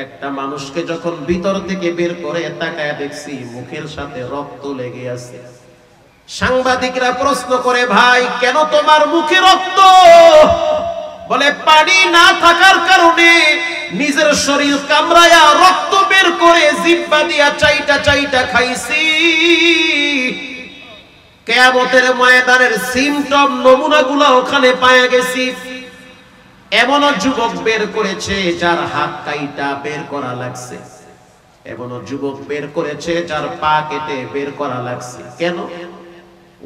একটা মানুষকে যখন ভিতর থেকে বের করে তাকায় দেখছি মুখের সাথে রক্ত লেগে আছে। সাংবাদিকরা প্রশ্ন করে, ভাই কেন তোমার মুখে রক্ত? বলে পানি না থাকার কারণে নিজের শরীর কামড়ায়া রক্ত বের করে জিহ্বা দিয়া চাইটা চাইটা খাইছি। কিয়ামতের ময়দানের সিমটম নমুনাগুলো ওখানে পাওয়া গেছি। এমনও যুবক বের করেছে যার হাত কাইটা বের করা লাগছে, এমনও যুবক বের করেছে যার পা কেটে বের করা লাগছে। কেন?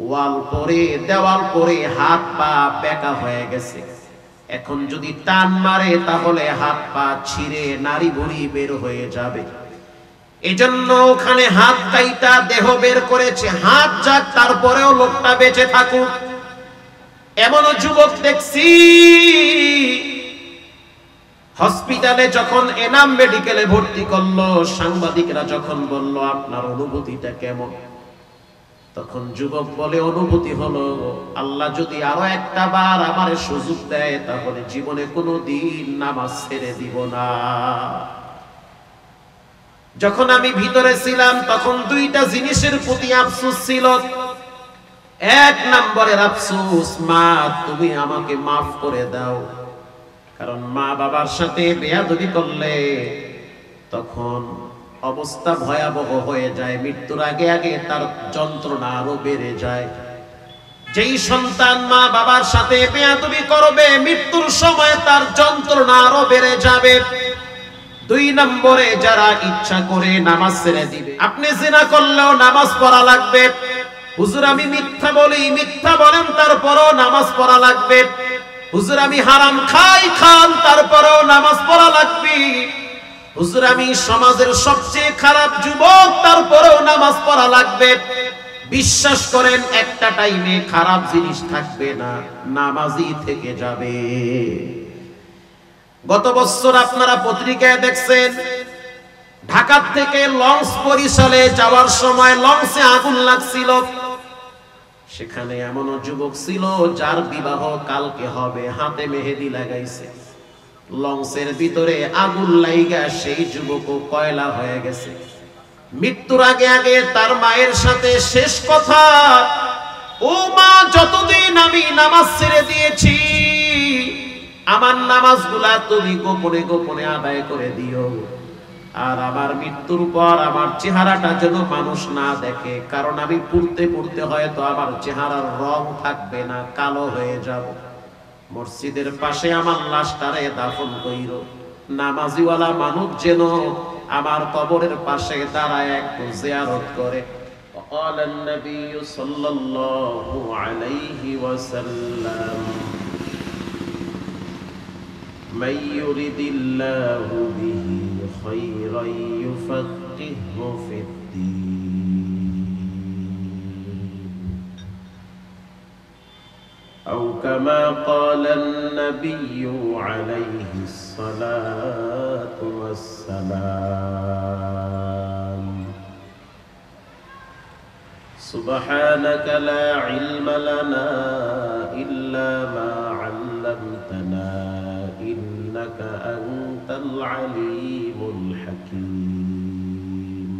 ওয়াল পরে দেওয়াল পরে হাত পা বেঁকা হয়ে গেছে। এখন যদি টান মারে তাহলে হাত পা ছিঁড়ে নাড়ি ভুঁড়ি বের হয়ে যাবে। এজন্য ওখানে হাত কাইটা দেহ বের করেছে। হাত যাক, তারপরেও লোকটা বেঁচে থাকুক। এমনও যুবক দেখছি হসপিটালে যখন এনাম মেডিকেলে ভর্তি করলো, সাংবাদিকরা যখন বলল আপনার অনুভূতিটা কেমন, তখন যুবক বলে অনুভূতি হলো আল্লাহ যদি আরো একটা বার আমার সুযোগ দেয় তাহলে জীবনে কোনোদিন নামাজ ছেড়ে দিব না। যখন আমি ভিতরে ছিলাম তখন দুইটা জিনিসের প্রতি আফসোস ছিল। এক নম্বরের আফসোস, মা তুমি আমাকে মাফ করে দাও, কারণ মা বাবার সাথে বেয়াদবি করলে তখন অবস্থা ভয়াবহ হয়ে যায়। মৃত্যুর আগে আগে তার যন্ত্রণা আরো বেড়ে যায়। যেই সন্তান মা বাবার সাথে বেয়াদবি করবে মৃত্যুর সময় তার যন্ত্রণা আরো বেড়ে যাবে। দুই নম্বরে যারা ইচ্ছা করে নামাজ ছেড়ে দিবে। আপনি জিনা করলেও নামাজ পড়া লাগবে। হুজুর আমি মিথ্যা বলি, মিথ্যা বলেন তারপরও নামাজ পড়া লাগবে। হুজুর আমি হারাম খাই, খান তারপরও নামাজ পড়া লাগবে। হুজুর আমি সমাজের সবচেয়ে খারাপ যুবক, তারপরেও নামাজ পড়া লাগবে। বিশ্বাস করেন একটা টাইমে খারাপ জিনিস থাকবে না, নামাজই থেকে যাবে। গত বছর আপনারা পত্রিকায় দেখছেন ঢাকা থেকে লঞ্চ বরিশালে যাওয়ার সময় লঞ্চে আগুন লাগছিল। সেখানে এমনও যুবক ছিল যার বিবাহ কালকে হবে, হাতে মেহেদি লাগাইছে। লঞ্চের ভিতরে আগুন লাইগা সেই যুবকও কয়লা হয়ে গেছে। মৃত্যুর আগে আগে তার মায়ের সাথে শেষ কথা, ও মা যতদিন আমি নামাজ ছেড়ে দিয়েছি আমার নামাজগুলা তুমি গোপনে গোপনে আদায় করে দিও। আর আমার মৃত্যুর পর আমার চেহারাটা যেন মানুষ না দেখে, কারণ আমি পড়তে পড়তে হয়তো আমার চেহারার রং থাকবে না, কালো হয়ে যাব। মসজিদের পাশে আমার লাশটারে দাফন কইরো, নামাজিওয়ালা মানুষ যেন আমার কবরের পাশে দাঁড়ায় একটু জিয়ারত করে। قال النبي صلى الله عليه وسلم من يرد الله به خيرا يفقهه في الدين أو كما قال النبي عليه الصلاة والسلام سبحانك لا علم لنا إلا ما علمتنا إنك أنت العليم الحكيم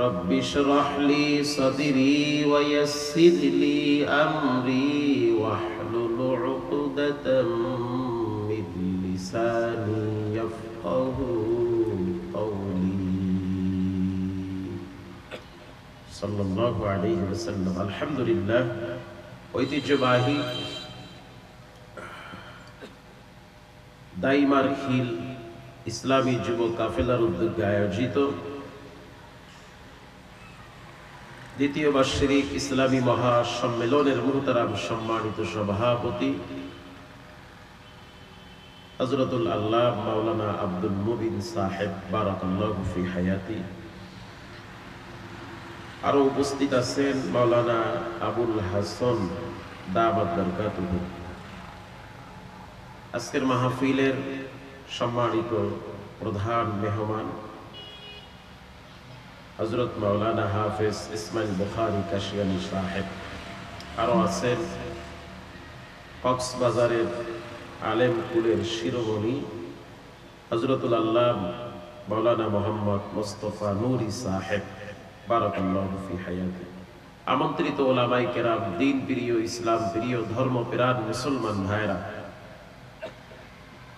رب اشرح لي صدري ويسر لي أمري واحلل عقدة من لساني يفقه قولي صلى الله عليه وسلم الحمد لله ঐতিহ্যবাহী দাইমার খিল ইসলামী যুব কাফেলার উদ্যোগে আয়োজিত দ্বিতীয় বার্ষিক ইসলামী মহাসম্মেলনের মুহতারাম সম্মানিত সভাপতি হযরতুল আল্লাহ মাওলানা আব্দুল মুবিন সাহেব বারাকাল্লাহু ফি হায়াতি, আরো উপস্থিত আছেন মাওলানা আবুল হাসান দামাত বরকাতুহু। আজকের মাহফিলের সম্মানিত প্রধান মেহমান হযরত মাওলানা হাফেজ ইসমাইল বুখারী কাশিয়ানী সাহেব, আরো আছেন কক্সবাজারের আলেম কুলের শিরোমণি হযরতুল আল্লাহ মাওলানা মোহাম্মদ মুস্তাফা নূরি সাহেব বারাকাল্লাহু ফি হায়াতি, আমন্ত্রিত ওলামায়ে কেরাম, দ্বীন প্রিয়, ইসলাম প্রিয়, ধর্মপ্রাণ মুসলমান ভাইরা,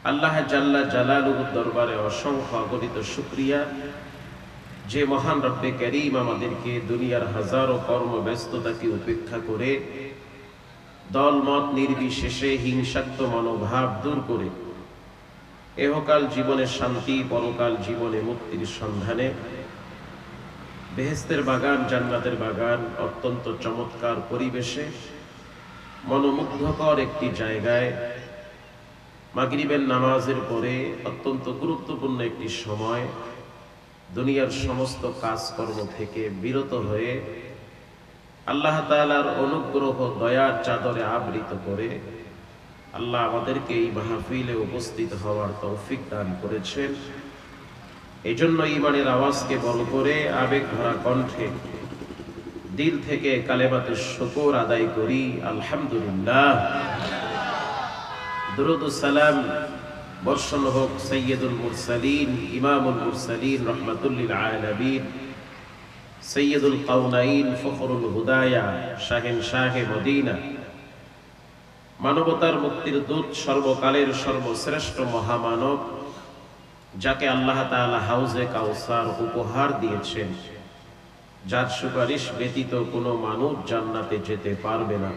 আল্লাহ জাল্লা জালালুহুর দরবারে অসংখ্য অগণিত শুকরিয়া যে মহান রব্বে কারীম আমাদেরকে দুনিয়ার হাজারো কর্মব্যস্ততাকে উপেক্ষা করে দলমত নির্বিশেষে হিংসাত্মক মনোভাব দূর করে এহকাল জীবনে শান্তি, পরকাল জীবনে মুক্তির সন্ধানে বেহেশতের বাগান, জান্নাতের বাগান, অত্যন্ত চমৎকার পরিবেশে মনোমুগ্ধকর একটি জায়গায় মাগরিবের নামাজের পরে অত্যন্ত গুরুত্বপূর্ণ একটি সময় দুনিয়ার সমস্ত কাজকর্ম থেকে বিরত হয়ে আল্লাহ তাআলার অনুগ্রহ দয়ার চাদরে আবৃত করে আল্লাহ আমাদেরকে এই মাহফিলে উপস্থিত হওয়ার তৌফিক দান করেছেন। এই জন্য ঈমানের আওয়াজকে বড় করে আবেগ ভরা কণ্ঠে দিল থেকে কালেমাতুশ শুকর আদায় করি, আলহামদুলিল্লাহ। দুরূদ ও সালাম বর্ষণ হোক সাইয়্যিদুল মুরসালিন, ইমামুল মুরসালিন, রাহমাতুল লিল আলামিন, সাইয়্যিদুল কাউনাইন, ফখরুল হুদায়া, শাহে মদিনা, মানবতার মুক্তির দূত, সর্বকালের সর্বশ্রেষ্ঠ মহামানব, যাকে আল্লাহ তাআলা হাউজে কাউসার উপহার দিয়েছেন, যার সুপারিশ ব্যতীত কোনো মানুষ জান্নাতে যেতে পারবে না,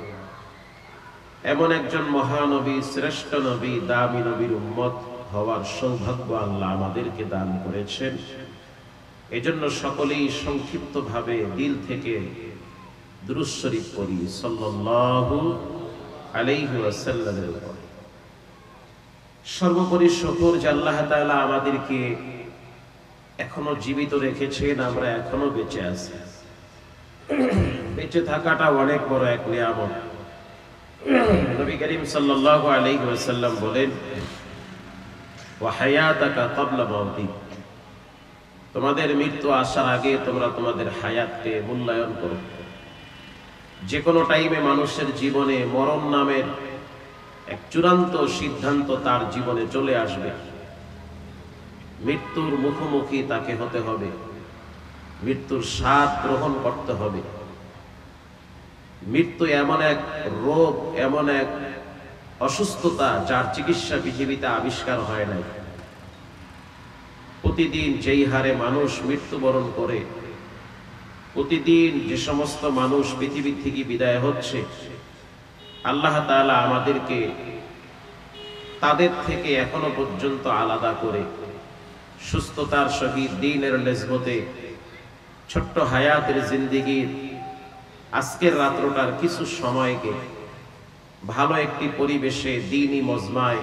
এমন একজন মহানবী, শ্রেষ্ঠ নবী, দামি নবীর উম্মত হওয়ার সৌভাগ্য আল্লাহ আমাদেরকে দান করেছেন। এজন্য সকলেই সংক্ষিপ্তভাবে দিল থেকে দুরূদ শরীফ পড়ি সাল্লাল্লাহু আলাইহি ওয়াসাল্লামের উপর। সর্বোপরি শুকর যে আল্লাহ তাআলা আমাদেরকে এখনো জীবিত রেখেছেন, আমরা এখনো বেঁচে আছি। বেঁচে থাকাটা অনেক বড় এক নিয়ামত। নবী করিম সাল্লাল্লাহু আলাইহি ওয়াসাল্লাম বলেন, ওয়া হায়াতাকা ক্বাবলা মাউতিক, তোমাদের মৃত্যু আসার আগে তোমরা তোমাদের হায়াতকে মূল্যায়ন করো। যে কোনো টাইমে মানুষের জীবনে মরণ নামের এক চূড়ান্ত সিদ্ধান্ত তার জীবনে চলে আসবে। মৃত্যুর মুখোমুখি তাকে হতে হবে, মৃত্যুর স্বাদ গ্রহণ করতে হবে। মৃত্যু এমন এক রোগ, এমন এক অসুস্থতা যার চিকিৎসা পৃথিবীতে আবিষ্কার হয় নাই। প্রতিদিন যেই হারে মানুষ মৃত্যুবরণ করে, প্রতিদিন যে সমস্ত মানুষ পৃথিবী থেকে বিদায় হচ্ছে, আল্লাহ তাআলা আমাদেরকে তাদের থেকে এখনো পর্যন্ত আলাদা করে সুস্থতার সহিত দ্বীনের নেসবতে ছোট্ট হায়াতের জিন্দেগির আজকের রাত্রটার কিছু সময়কে ভালো একটি পরিবেশে দ্বীনি মজমায়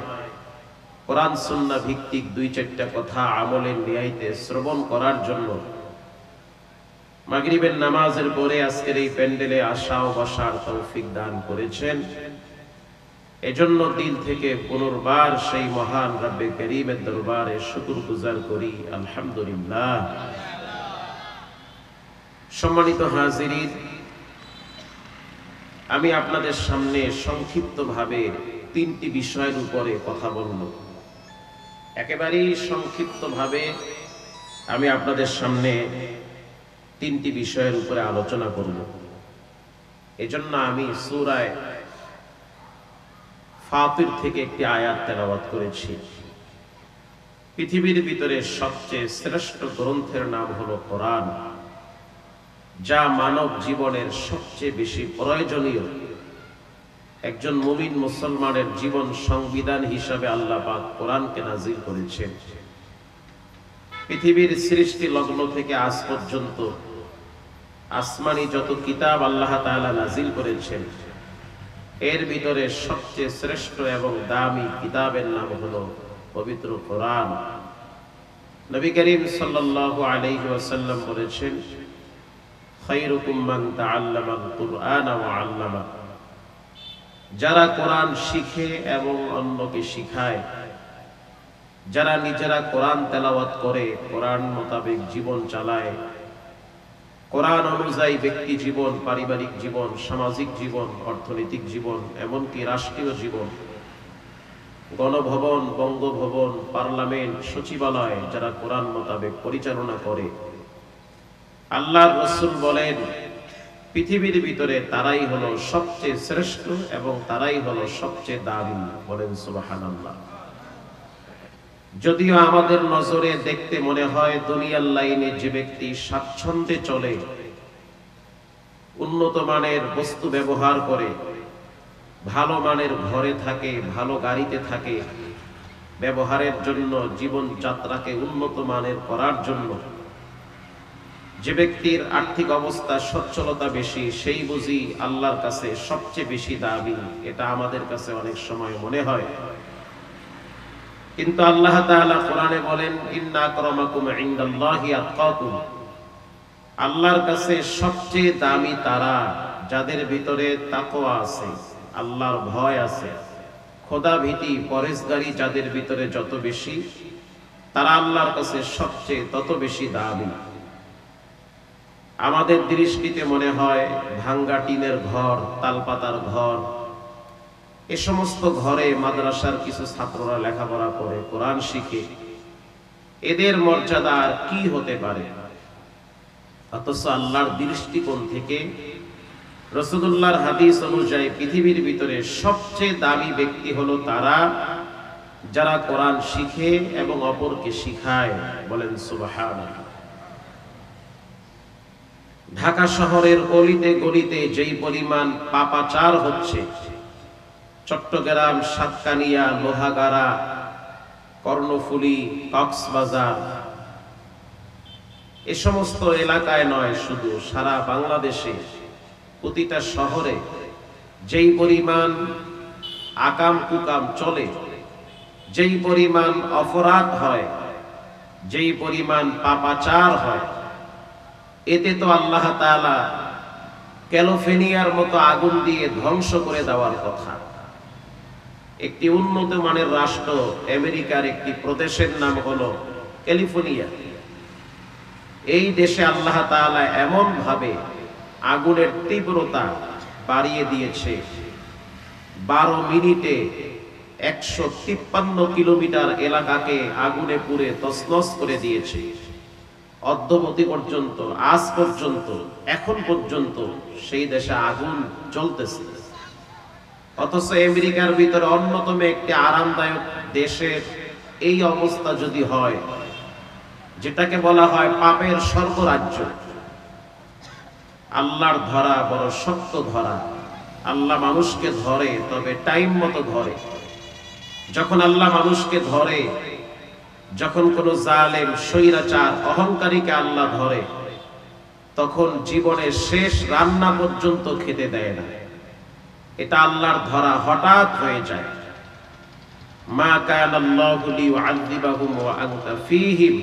কোরআন সুন্নাহ ভিত্তিক দুই চারটা কথা আমলের নিয়াইতে শ্রবণ করার জন্য মাগরিবের নামাজের পরে আজকের এই প্যান্ডেলে আসা ও বসার তৌফিক দান করেছেন। এজন্য দিল থেকে পুনর্বার সেই মহান রব্বে কারীমের দরবারে শুকরগুজার করি, আলহামদুলিল্লাহ। সম্মানিত হাজিরিন, আমি আপনাদের সামনে সংক্ষিপ্তভাবে তিনটি বিষয়ের উপরে কথা বলব। একেবারেই সংক্ষিপ্তভাবে আমি আপনাদের সামনে তিনটি বিষয়ের উপরে আলোচনা করব। এজন্য আমি সূরা ফাতির থেকে একটি আয়াত তেলাওয়াত করেছি। পৃথিবীর ভিতরে সবচেয়ে শ্রেষ্ঠ গ্রন্থের নাম হলো কোরআন, যা মানব জীবনের সবচেয়ে বেশি প্রয়োজনীয়। একজন মুমিন মুসলমানের জীবন সংবিধান হিসাবে আল্লাহ পাক কোরআনকে নাজিল করেছেন। পৃথিবীর সৃষ্টি লগ্ন থেকে আজ পর্যন্ত আসমানি যত কিতাব আল্লাহ তাআলা নাজিল করেছেন, এর ভিতরে সবচেয়ে শ্রেষ্ঠ এবং দামি কিতাবের নাম হলো পবিত্র কোরআন। নবী করিম সাল্লাল্লাহু আলাইহি ওয়াসাল্লাম বলেছেন, খায়রুকুম মান তাআল্লামাল কুরআন ওয়া আল্লামা, যারা কোরআন শিখে এবং অন্যকে শিখায়, যারা নিজেরা কোরআন তেলাওয়াত করে, কোরআন মোতাবেক জীবন চালায়, কোরআন অনুযায়ী ব্যক্তি জীবন, পারিবারিক জীবন, সামাজিক জীবন, অর্থনৈতিক জীবন, এমনকি রাষ্ট্রীয় জীবন, গণভবন, বঙ্গভবন, পার্লামেন্ট, সচিবালয় যারা কোরআন মোতাবেক পরিচালনা করে, আল্লাহর রাসূল বলেন পৃথিবীর ভিতরে তারাই হলো সবচেয়ে শ্রেষ্ঠ এবং তারাই হলো সবচেয়ে দামি। বলেন সুবহানাল্লাহ। যদিও আমাদের নজরে দেখতে মনে হয় দুনিয়ার লাইনে যে ব্যক্তি স্বাচ্ছন্দ্যে চলে, উন্নত মানের বস্তু ব্যবহার করে, ভালো মানের ঘরে থাকে, ভালো গাড়িতে থাকে, ব্যবহারের জন্য, জীবনযাত্রাকে উন্নত মানের করার জন্য যে ব্যক্তির আর্থিক অবস্থা সচ্ছলতা বেশি, সেই বুঝি আল্লাহর কাছে সবচেয়ে বেশি দামি। এটা আমাদের কাছে অনেক সময় মনে হয়, কিন্তু আল্লাহ তাআলা কোরআনে বলেন ইন্না আকরামাকুম ইনদাল্লাহি আতকাকুম। আল্লাহর কাছে সবচেয়ে দামি তারা যাদের ভিতরে তাকওয়া আছে, আল্লাহর ভয় আছে, খোদা ভীতি, পরহেজগারি যাদের ভিতরে যত বেশি, তারা আল্লাহর কাছে সবচেয়ে তত বেশি দামি। আমাদের দৃষ্টিতে মনে হয় ভাঙ্গা টিনের ঘর, তালপাতার ঘর, এ সমস্ত ঘরে মাদ্রাসার কিছু ছাত্ররা লেখাপড়া করে, কোরআন শিখে, এদের মর্যাদা আর কি হতে পারে? অথচ আল্লাহর দৃষ্টিকোণ থেকে, রাসূলুল্লাহর হাদিস অনুযায়ী পৃথিবীর ভিতরে সবচেয়ে দামি ব্যক্তি হলো তারা যারা কোরআন শিখে এবং অপরকে শিখায়। বলেন সুবহানাল্লাহ। ঢাকা শহরের অলিতে গলিতে যেই পরিমাণ পাপাচার হচ্ছে, চট্টগ্রাম, সাতকানিয়া, লোহাগাড়া, কর্ণফুলী, কক্সবাজার, এ সমস্ত এলাকায় নয়, শুধু সারা বাংলাদেশে প্রতিটা শহরে যেই পরিমাণ আকাম কুকাম চলে, যেই পরিমাণ অপরাধ হয়, যেই পরিমাণ পাপাচার হয়, এতে তো আল্লাহ তাআলা ক্যালিফোর্নিয়ার মতো আগুন দিয়ে ধ্বংস করে দেওয়ার কথা। একটি উন্নত মানের রাষ্ট্র আমেরিকার একটি প্রদেশের নাম হলো ক্যালিফোর্নিয়া। এই দেশে আল্লাহ তাআলা এমন ভাবে আগুনের তীব্রতা বাড়িয়ে দিয়েছে, 12 মিনিটে 153 কিলোমিটার এলাকাকে আগুনে পুড়ে তছনছ করে দিয়েছে। অদ্যবধি পর্যন্ত, আজ পর্যন্ত, এখন পর্যন্ত সেই দেশে আগুন জ্বলতেছে। অথচ আমেরিকার ভিতরে অন্যতম একটি আরামদায়ক দেশের এই অবস্থা যদি হয়, যেটাকে বলা হয় পাপের স্বর্গরাজ্য, আল্লাহর ধরা বড় শক্ত ধরা। আল্লাহ মানুষকে ধরে, তবে টাইম মতো ধরে। যখন আল্লাহ মানুষকে ধরে, যখন কোন জালেম, স্বৈরাচার, অহংকারীকে আল্লাহ ধরে, তখন জীবনের শেষ রান্না পর্যন্ত খেতে দেয় না। এটা আল্লাহর ধরা হঠাৎ হয়ে যায়। মা কানা আল্লাহু লিয়ুআযযিবাহুম ওয়া আনতা ফীহিম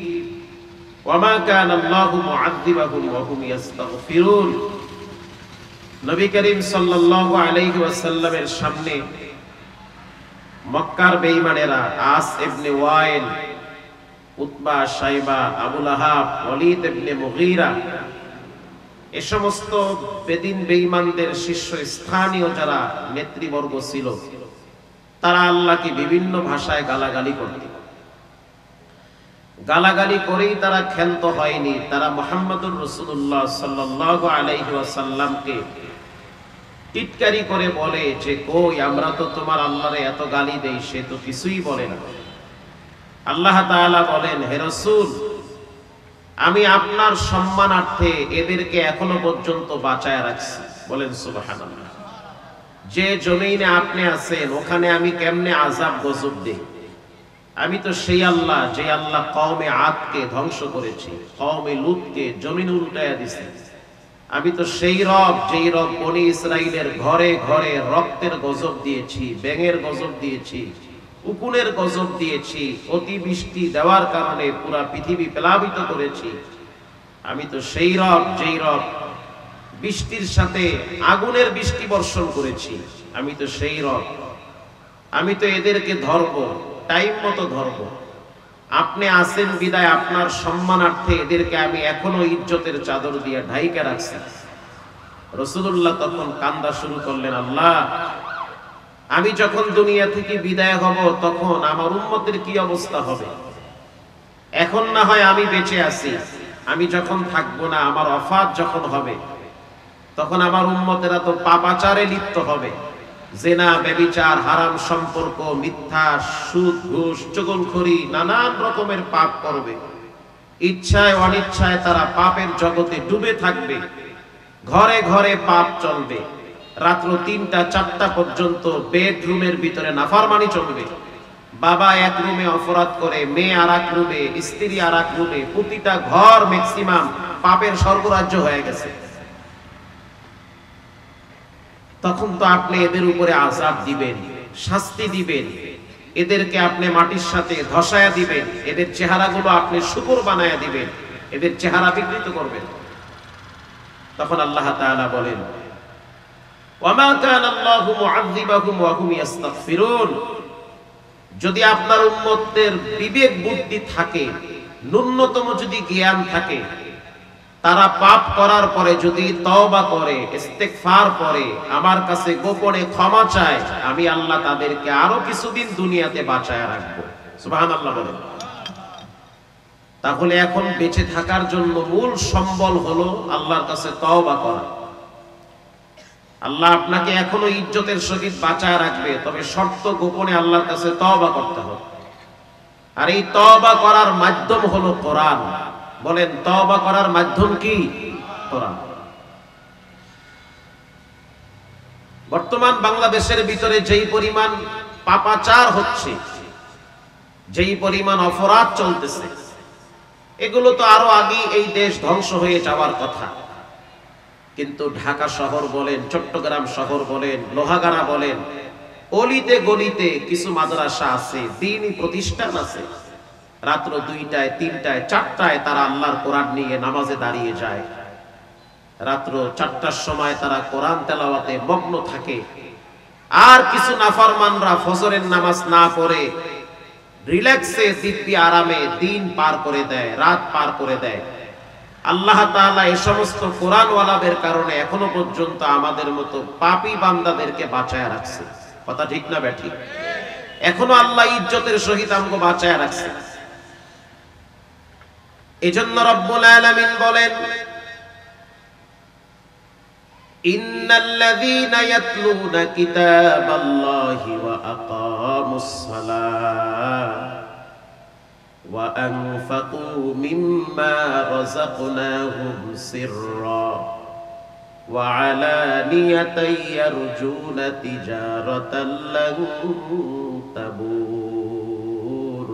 ওয়া মা কানা আল্লাহু মুআযযিবাহুম ওয়া হুম ইস্তাগফিরুন। নবী করিম সাল্লাল্লাহু আলাইহি ওয়াসাল্লামের সামনে মক্কার বেঈমানেরা আস ইবনে ওয়াইল, উতবা, শাইবা, আবু লাহাব, ওয়ালিদ ইবনে মুগীরা, এ সমস্ত বেদিন বেঈমানদের শীর্ষস্থানীয় যারা নেতৃবর্গ ছিল, তারা আল্লাহকে বিভিন্ন ভাষায় গালাগালি করত। গালাগালি করেই তারা ক্ষান্ত হয়নি। তারা মুহাম্মদুর রাসূলুল্লাহ সাল্লাল্লাহু আলাইহি ওয়াসাল্লামকে টিটকারি করে বলে যে, কই, আমরা তো তোমার আল্লাহরে এত গালি দেই, সে তো কিছুই বলে না। আল্লাহ তাআলা বলেন, হে রাসূল, আমি আপনার সম্মানার্থে এদেরকে এখনো পর্যন্ত বাঁচায় রাখছি। বলেন সুবহানাল্লাহ। যে জমিনে আপনি আছেন, ওখানে আমি কেমনে আযাব গজব দেই? আমি তো সেই আল্লাহ, যে আল্লাহ কওমে আদকে ধ্বংস করেছি, কওমে লূতকে জমিন উল্টায়া দিয়েছে। আমি তো সেই রব, যেই রব বনি ইসরাইলের ঘরে ঘরে রক্তের গজব দিয়েছি, ব্যাঙের গজব দিয়েছি, উকুনের গজব দিয়েছি, অতিবৃষ্টি দেওয়ার কারণে পুরা পৃথিবী প্লাবিত করেছি। আমি তো সেই রব, যেই রব বৃষ্টির সাথে আগুনের বৃষ্টি বর্ষণ করেছি। আমি তো সেই রব। আমি তো এদেরকে ধরব, টাইম মতো ধরব। আপনি আছেন বিদায় আপনার সম্মানার্থে এদেরকে আমি এখনো ইজ্জতের চাদর দিয়ে ঢাইকা রাখছি। রাসূলুল্লাহ তখন কান্দা শুরু করলেন, আল্লাহ, আমি যখন দুনিয়া থেকে বিদায় হব তখন আমার উম্মতের কি অবস্থা হবে? এখন না হয় আমি বেঁচে আছি, আমি যখন থাকবো না, আমার ওফাত যখন হবে, তখন আমার উম্মতেরা তো পাপাচারে লিপ্ত হবে। জেনা, ব্যভিচার, হারাম সম্পর্ক, মিথ্যা, সুদ, ঘুষ, চুগলখড়ি, নানান রকমের পাপ করবে। ইচ্ছায় অনিচ্ছায় তারা পাপের জগতে ডুবে থাকবে। ঘরে ঘরে পাপ চলবে। রাত্র ৩টা ৪টা পর্যন্ত বেডরুমের ভিতরে নাফরমানি চলবে। বাবা এক রুমে অপরাধ করে, মেয়ে আর এক রুমে, স্ত্রী আর এক রুমে, প্রতিটা ঘর ম্যাক্সিমাম পাপের স্বর্গরাজ্য হয়ে গেছে। তখন তো আপনি এদের উপরে আযাব দিবেন, শাস্তি দিবেন, এদেরকে আপনি মাটির সাথে ধসায়া দিবেন, এদের চেহারাগুলো আপনি শুকর বানায়া দিবেন, এদের চেহারা বিকৃত করবেন। তখন আল্লাহ তাআলা বলেন, ওয়ামা কানা আল্লাহু মুআযযিবাহুম ওয়া হুম ইস্তাগফিরুন। যদি আপনার উম্মতদের বিবেক বুদ্ধি থাকে, ন্যূনতম যদি জ্ঞান থাকে, তারা পাপ করার পরে যদি তওবা করে, ইস্তেগফার করে, আমার কাছে গোপনে ক্ষমা চায়, আমি আল্লাহ তাদেরকে আরো কিছুদিন দুনিয়াতে বাঁচায় রাখবো। সুবহানাল্লাহ বলেন। তাহলে এখন বেঁচে থাকার জন্য মূল সম্বল হলো আল্লাহর কাছে তওবা করা। আল্লাহ আপনাকে এখনো ইজ্জতের সহিত বাঁচায় রাখবে, তবে শর্ত গোপনে আল্লাহর কাছে তওবা করতে হবে। আর এই তওবা করার মাধ্যম হলো কোরআন। বলেন, তওবা করার মাধ্যম কি? কোরআন। বর্তমান বাংলাদেশের ভিতরে যেই পরিমাণ পাপাচার হচ্ছে, যেই পরিমাণ অপরাধ চলতেছে, এগুলো তো আরো আগে এই দেশ ধ্বংস হয়ে যাওয়ার কথা। কিন্তু ঢাকা শহর বলেন, চট্টগ্রাম শহর বলেন, লোহাগাড়া বলেন, অলিতে গলিতে কিছু মাদ্রাসা আছে, দ্বীনি প্রতিষ্ঠান আছে। রাত্র 2টায় 3টায় 4টায় তারা আল্লাহর কোরআন নিয়ে নামাজে দাঁড়িয়ে যায়। রাত্র 4টার সময় তারা কোরআন তেলাওয়াতে মগ্ন থাকে। আর কিছু নাফরমানরা ফজরের নামাজ না পড়ে রিল্যাক্সে, দিব্যি আরামে দিন পার করে দেয়, রাত পার করে দেয়। আল্লাহ তাআলা এই সমস্ত কোরআনওয়ালাদের কারণে এখনো পর্যন্ত আমাদের মতো পাপী বান্দাদেরকে বাঁচায় রাখছে। কথা ঠিক না ব্যাঠিক? এখনো আল্লাহ ইজ্জতের সহিত আমগো বাঁচায় রাখছে। এজন্য রব্বুল আলামিন বলেন, ইন্নাল্লাযীনা ইয়াতলুনা কিতাবাল্লাহি ওয়া আকামুস সালাহ ওয়া আনফাকু মিম্মা রাযাকনাহুম সিররা ওয়া আলানিয়াতান ইয়ারজুনা তিজারাতাল লান তাবুর।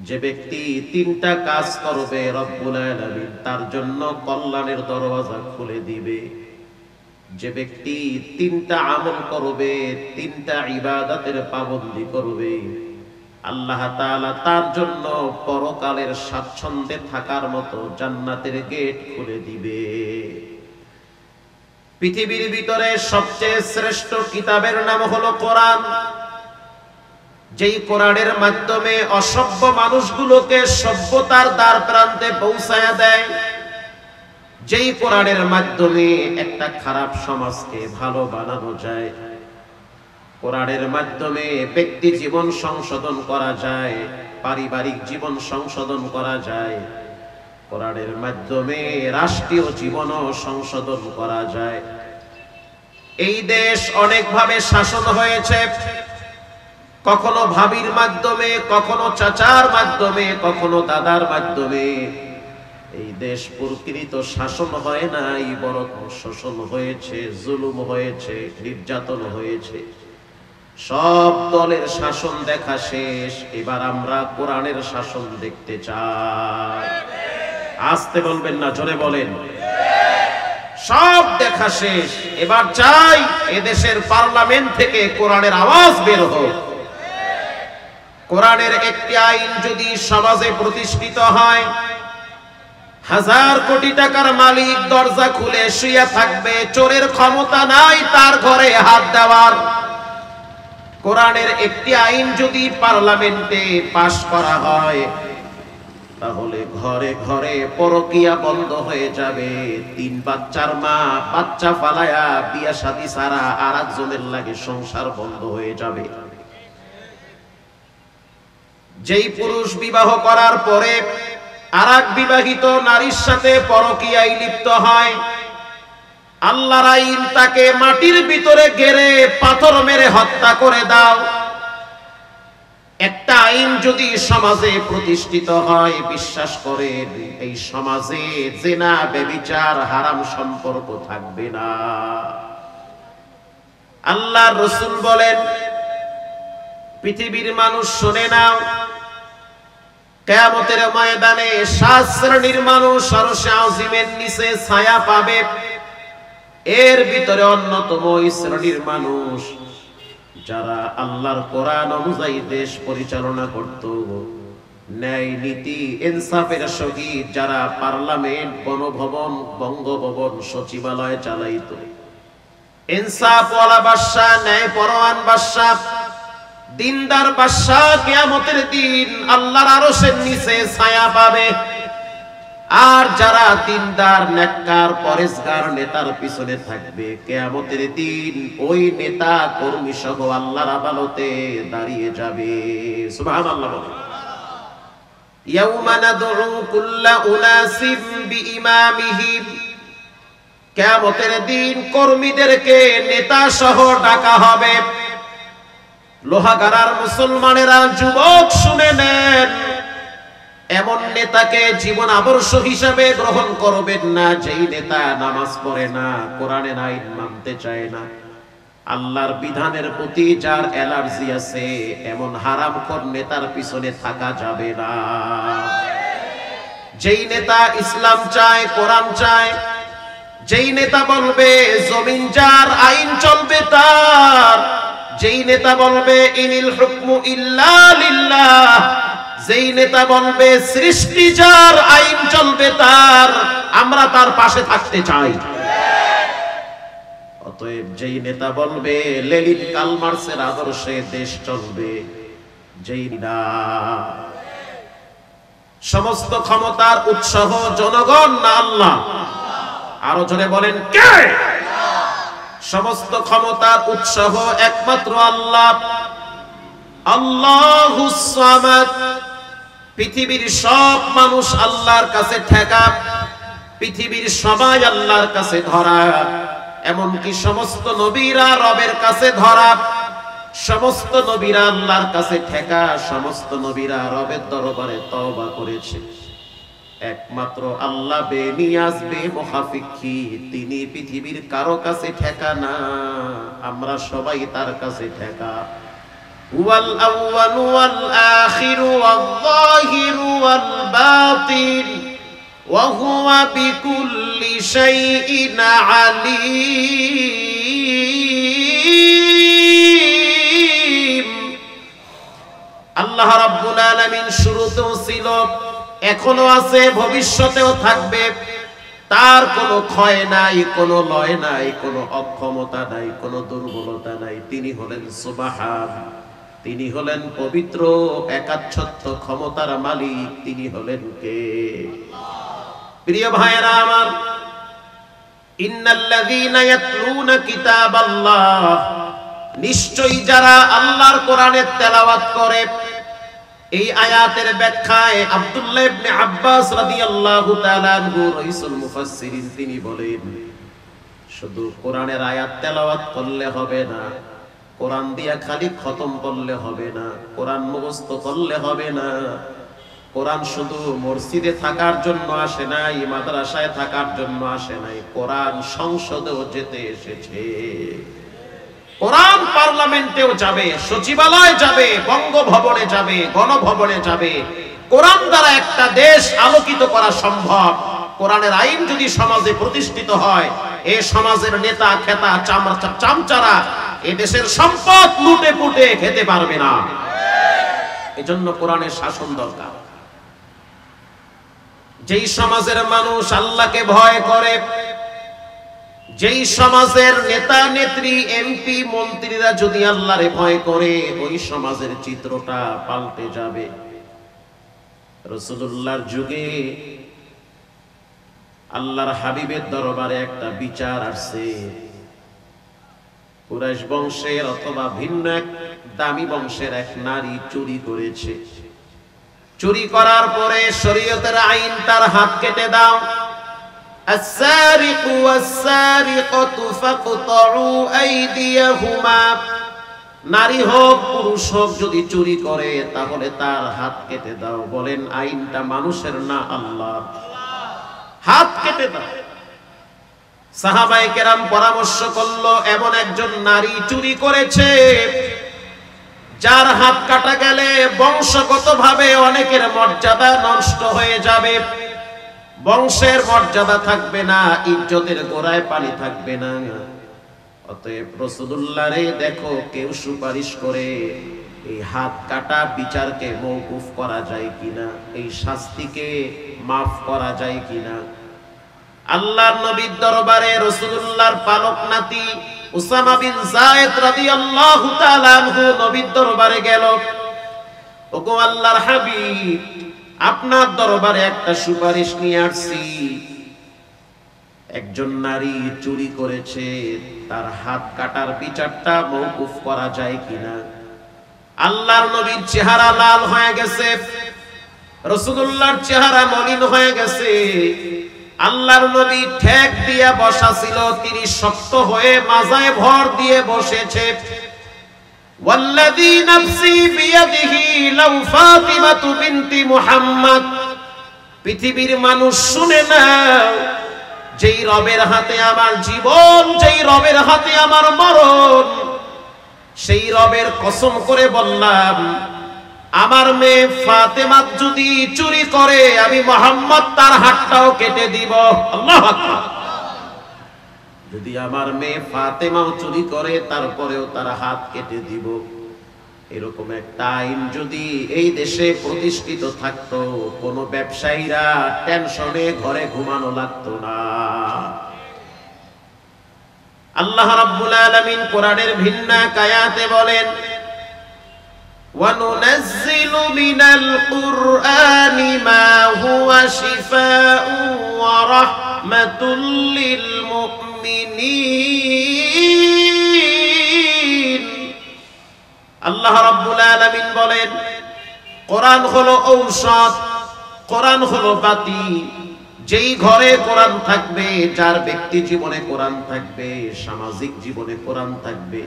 যে ব্যক্তি 3টা কাজ করবে, রব্বুল আলামিন তার জন্য কল্যাণের দরওয়াজা খুলে দিবে। যে ব্যক্তি 3টা আমল করবে, 3টা ইবাদতের পাবন্দী করবে, আল্লাহ তাআলা তার জন্য পরকালের স্বাচ্ছন্দ্যে থাকার মতো জান্নাতের গেট খুলে দিবে। পৃথিবীর ভিতরে সবচেয়ে শ্রেষ্ঠ কিতাবের নাম হলো কোরআন। যেই কোরআনের মাধ্যমে অসভ্য মানুষগুলোকে সভ্যতার দ্বার প্রান্তে পৌঁছায়া দেয়, যেই কোরআনের মাধ্যমে একটা খারাপ সমাজকে ভালো বানানো যায়, কোরআনের মাধ্যমে ব্যক্তি জীবন সংশোধন করা যায়, পারিবারিক জীবন সংশোধন করা যায়, কোরআনের মাধ্যমে রাষ্ট্রীয় জীবনও সংশোধন করা যায়। এই দেশ অনেকভাবে শাসন হয়েছে, কখনো ভাবির মাধ্যমে, কখনো চাচার মাধ্যমে, কখনো দাদার মাধ্যমে। এই দেশ প্রকৃত শাসন হয় নাই, বরং শোষণ হয়েছে, জুলুম হয়েছে, নির্যাতন হয়েছে। সব দলের শাসন দেখা শেষ, এবার আমরা কোরআনের শাসন দেখতে চাই। আস্তে বলবেন না, জোরে বলেন। সব দেখা শেষ, এবার চাই এদেশের পার্লামেন্ট থেকে কোরআনের আওয়াজ বের হোক। কোরআনের একটি আইন যদি সমাজে প্রতিষ্ঠিত হয়, 1000 কোটি টাকার মালিক দরজা খুলে শুয়ে থাকবে, চোরের ক্ষমতা নাই তার ঘরে হাত দেওয়ার। কোরআনের একটি আইন যদি পার্লামেন্টে পাশ করা হয়, তাহলে ঘরে ঘরে পরকিয়া বন্ধ হয়ে যাবে। 3 বাচ্চার মা বাচ্চা ফালায়া বিয়া শাদী ছাড়া আর একজনের লাগে সংসার বন্ধ হয়ে যাবে। যেই পুরুষ বিবাহ করার পরে আরেক বিবাহিত নারীর সাথে পরকীয়ায় লিপ্ত হয়, আল্লাহর আইন তাকে মাটির ভিতরে গেড়ে পাথর মেরে হত্যা করে দাও। একটা আইন যদি সমাজে প্রতিষ্ঠিত হয়, বিশ্বাস করেন এই সমাজে জিনা ব্যভিচার হারাম সম্পর্ক থাকবে না। আল্লাহর রাসূল বলেন, পৃথিবীর মানুষ শুনে নাও, কিয়ামতের ময়দানে 7 শ্রেণীর মানুষ আরশে আজিমের নিচে ছায়া পাবে। এর ভিতরে অন্যতম ওই শ্রেণীর মানুষ যারা আল্লাহর কোরআন অনুযায়ী দেশ পরিচালনা করত, ন্যায় নীতি ইনসাফের সহিত যারা পার্লামেন্ট, গণভবন, বঙ্গভবন, সচিবালয় চালাইত। ইনসাফওয়ালা বাদশা, ন্যায় পরোয়ান বাদশা, দিনদার বাদশা কিয়ামতের দিন আল্লাহর আরশের নিচে ছায়া পাবে। আর যারা দিনদার, নেককার, পরেজগার নেতার পিছনে থাকবে, কিয়ামতের দিন ওই নেতা কর্মী সহ আল্লাহর আদালতে দাঁড়িয়ে যাবে। সুবহানাল্লাহ বলেন। ইয়াউমা নাদউ কুল্লা উনাসিম বিইমামিহিম, কিয়ামতের দিন কর্মীদেরকে নেতা সহ ডাকা হবে। লোহাগাড়ার মুসলমানেরা, যুবক শুনে নেন, এমন নেতাকে জীবন আদর্শ হিসেবে গ্রহণ করবেন না যেই নেতা নামাজ পড়ে না, কোরআনের আইন মানতে চায় না, আল্লাহর বিধানের প্রতি যার অ্যালার্জি আছে, এমন হারামখোর নেতার পিছনে থাকা যাবে না। যেই নেতা ইসলাম চায়, কোরআন চায়, যেই নেতা বলবে জমিন যার, আইন চলবে তার, যেই নেতা বলবে ইনিল হুকমু ইল্লা লিল্লাহ, যেই নেতা বলবে সৃষ্টি যার, আইন চলবে তার, আমরা তার পাশে থাকতে চাই। অতএব যেই নেতা বলবে লেনিন কালমার্সের আদর্শে দেশ চলবে, যেই না সমস্ত ক্ষমতার উৎস জনগণ না আল্লাহ, আরো জোরে বলেন কে? সমস্ত ক্ষমতার উৎস একমাত্র আল্লাহ। আল্লাহুস সামাদ। পৃথিবীর সব মানুষ আল্লাহর কাছে ঠেকা, পৃথিবীর সবাই আল্লাহর কাছে ধরা, এমনকি সমস্ত নবীরা রবের কাছে ধরা, সমস্ত নবীরা আল্লাহর কাছে ঠেকা, সমস্ত নবীরা রবের দরবারে তওবা করেছে। একমাত্র আল্লাহ বেনিয়াজ বেমুহাফিকি, তিনি পৃথিবীর কারো কাছে ঠেকা না, আমরা সবাই তার কাছে ঠেকা। হুয়াল আউয়ালু ওয়াল আখিরু ওয়াল যাহিরু ওয়াল বাতিন ওয়া হুয়া বিকুল্লি শাইইন আলীম। আল্লাহ রাব্বুল আলামিন শুরুতেও ছিল, এখনো আছে, ভবিষ্যতেও থাকবে। তার কোনো ক্ষয় নাই, কোনো লয় নাই, কোনো অক্ষমতা নাই, কোনো দুর্বলতা নাই। তিনি হলেন সুবহান, তিনি হলেন পবিত্র, একাচ্ছত্ব ক্ষমতার মালিক। তিনি হলেন কে? প্রিয় ভাইয়েরা আমার, ইন্নাল্লাযীনা ইয়াতলুনা কিতাবাল্লাহ, নিশ্চয়ই যারা আল্লাহর কোরআনের তেলাওয়াত করে। এই আয়াতের ব্যাখ্যায় আব্দুল্লাহ ইবনে আব্বাস রাদিয়াল্লাহু তাআলা আনহু রাইসুল মুফাসসিরিন তিনি বলেন, শুধু কোরআনের আয়াত তেলাওয়াত করলে হবে না, কোরআন দিয়া খালি খতম করলে হবে না, কোরআন মুখস্থ করলে হবে না। কোরআন শুধু মসজিদে থাকার জন্য আসে নাই, মাদ্রাসায় থাকার জন্য আসে নাই, কোরআন সংসদেও যেতে এসেছে। কোরআন পার্লামেন্টেও যাবে, সচিবালয়ে যাবে, বঙ্গভবনে যাবে, গণভবনে যাবে। কোরআন দ্বারা একটা দেশ আলোকিত করা সম্ভব। কোরআনের আইন যদি সমাজে প্রতিষ্ঠিত হয়, এই সমাজের নেতা খেতা চামচারা এ দেশের সম্পদ লুটে পুটে খেতে পারবে না। এজন্য কোরআনের শাসন দরকার। যেই সমাজের মানুষ আল্লাহকে ভয় করে, যেই সমাজের নেতা নেত্রী এমপি মন্ত্রীরা যদি আল্লাহরে ভয় করে, ওই সমাজের চিত্রটা পাল্টে যাবে। রাসূলুল্লাহর যুগে আল্লাহর হাবিবের দরবারে একটা বিচার আসছে, কুরাইশ বংশের অথবা ভিন্ন এক দামি বংশের এক নারী চুরি করেছে। চুরি করার পরে শরীয়তের আইন তার হাত কেটে দাও। আস-সারিকু ওয়াস-সারিকাতু ফাকতাউ আইদিয়াহুমা, নারী হোক পুরুষ হোক যদি চুরি করে তাহলে তার হাত কেটে দাও। বলেন আইনটা মানুষের না আল্লাহর? হাত কেটে দাও। সাহাবায়ে কেরাম পরামর্শ করলো, এমন একজন নারী চুরি করেছে যার হাত কাটা গেলে বংশগতভাবে অনেকের মর্যাদা নষ্ট হয়ে যাবে, বংশের মর্যাদা থাকবে না, ইজ্জতের গোড়ায় পানি থাকবে না। অতএব রাসূলুল্লাহ রে দেখো কেউ সুপারিশ করে এই হাত কাটা বিচারকে মওকুফ করা যায় কিনা, এই শাস্তিকে মাফ করা যায় কিনা। আল্লাহর নবীর দরবারে রাসূলুল্লাহর পালক নাতি উসামা বিন যায়েদ রাদিয়াল্লাহু তাআলা আনহু নবীর দরবারে গেল। ওগো আল্লাহর হাবিব, আপনার দরবারে একটা সুপারিশ নিয়ে আসছি। একজন নারী চুরি করেছে, তার হাত কাটার বিচারটা মওকুফ করা যায় কিনা। আল্লাহর নবীর চেহারা লাল হয়ে গেছে, রাসূলুল্লাহর চেহারা মলিন হয়ে গেছে। আল্লাহর নবী ঠেক দিয়া বসা ছিল, তিনি শক্ত হয়ে মাজায় ভর দিয়ে বসেছে। ওয়াল্লাযী নাফসি বিয়াদিহি লাউ ফাতিমাতু বিনতি মুহাম্মদ, পৃথিবীর মানুষ শুনে নাও, যেই রবের হাতে আমার জীবন, যেই রবের হাতে আমার মরণ, সেই রবের কসম করে বললাম, আমার মেয়ে ফাতেমা যদি চুরি করে আমি মুহাম্মদ তার হাতটাও কেটে দিব। আল্লাহু আকবার। যদি আমার মেয়ে ফাতেমাও চুরি করে তারপরেও তার হাত কেটে দিব। এরকম একটা আইন যদি এই দেশে প্রতিষ্ঠিত থাকতো, কোন ব্যবসায়ীরা টেনশনে ঘরে ঘুমানো লাগতো না। আল্লাহ রাব্বুল আলামিন কোরআনের ভিন্ন আয়াতে বলেন, وَنُنَزِّلُ مِنَ الْقُرْآنِ مَا هُوَ شِفَاءٌ وَرَحْمَةٌ لِّلْمُؤْمِنِينَ। আল্লাহ রাব্বুল আলামিন বলেন, কোরআন হলো ঔষধ, কোরআন হলো বাতি। যেই ঘরে কোরআন থাকবে, যার ব্যক্তি জীবনে কোরআন থাকবে, সামাজিক জীবনে কোরআন থাকবে,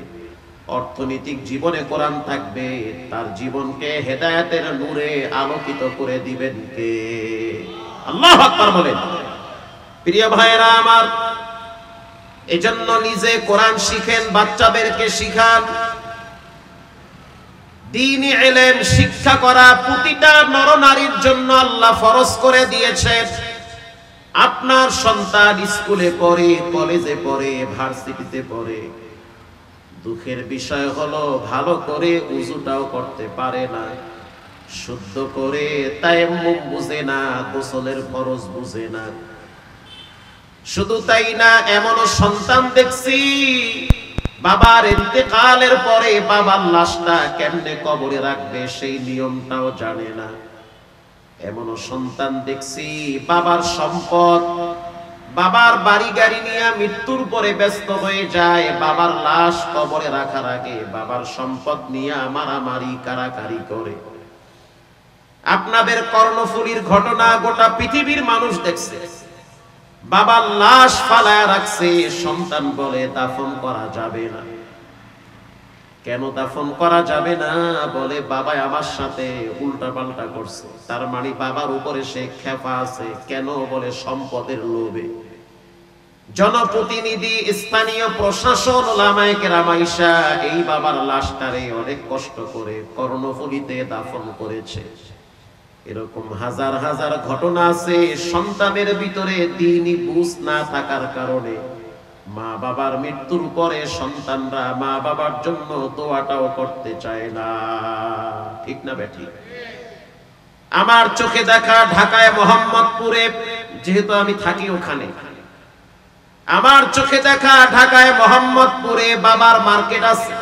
অর্থনৈতিক জীবনে কোরআন থাকবে, তার জীবনকে হেদায়েতের নূরে আলোকিত করে দিবেন কে? আল্লাহু আকবার বলেন। প্রিয় ভাইরা আমার, এজন্য নিজে কোরআন শিখেন, বাচ্চাদেরকে শিখান। দ্বীনি ইলম শিক্ষা করা প্রতিটা নরনারীর জন্য আল্লাহ ফরজ করে দিয়েছেন। আপনার সন্তান স্কুলে পড়ে, কলেজে পড়ে, ভার্সিটিতে পড়ে, দুঃখের বিষয় হলো ভালো করে উযুটাও করতে পারে না, শুদ্ধ করে তায়াম্মুম বুঝে না, গোসলের ফরজ বুঝে না। শুধু তাই না, এমনও সন্তান দেখছি বাবার ইন্তেকালের পরে বাবার লাশটা কেমনে কবরে রাখবে সেই নিয়মটাও জানে না। এমনও সন্তান দেখছি বাবার সম্পদ, বাবার বাড়ি গাড়ি নিয়ে মৃত্যুর পরে ব্যস্ত হয়ে যায়, বাবার লাশ কবরে রাখার আগে বাবার সম্পদ নিয়ে মারামারি কারাকারি করে। আপনাদের কর্ণফুলীর ঘটনা গোটা পৃথিবীর মানুষ দেখছে। বাবার লাশ ফালায় রাখছে, সন্তান বলে দাফন করা যাবে না। কেন দাফন করা যাবে না? বলে বাবা আমার সাথে উল্টা পাল্টা করছে। তার মানে বাবার উপরে সে খেপা আছে। কেন? বলে সম্পদের লোভে। জনপ্রতিনিধি, স্থানীয় প্রশাসন, ওলামায়ে কেরাম আইসা এই বাবার লাশটারে অনেক কষ্ট করে কর্ণফুলীতে দাফন করেছে। এরকম হাজার হাজার ঘটনা আছে। সন্তানের ভিতরে দ্বীনি বুঝ না থাকার কারণে মা বাবার মৃত্যুর পরে সন্তানরা মা বাবার জন্য দোয়াটাও করতে চায় না। ঠিক না বেঠিক? আমার চোখে দেখা ঢাকায় মোহাম্মদপুরে, যেহেতু আমি থাকি ওখানে, আমার চোখে দেখা ঢাকায় মোহাম্মদপুরে বাবার মার্কেট আছে।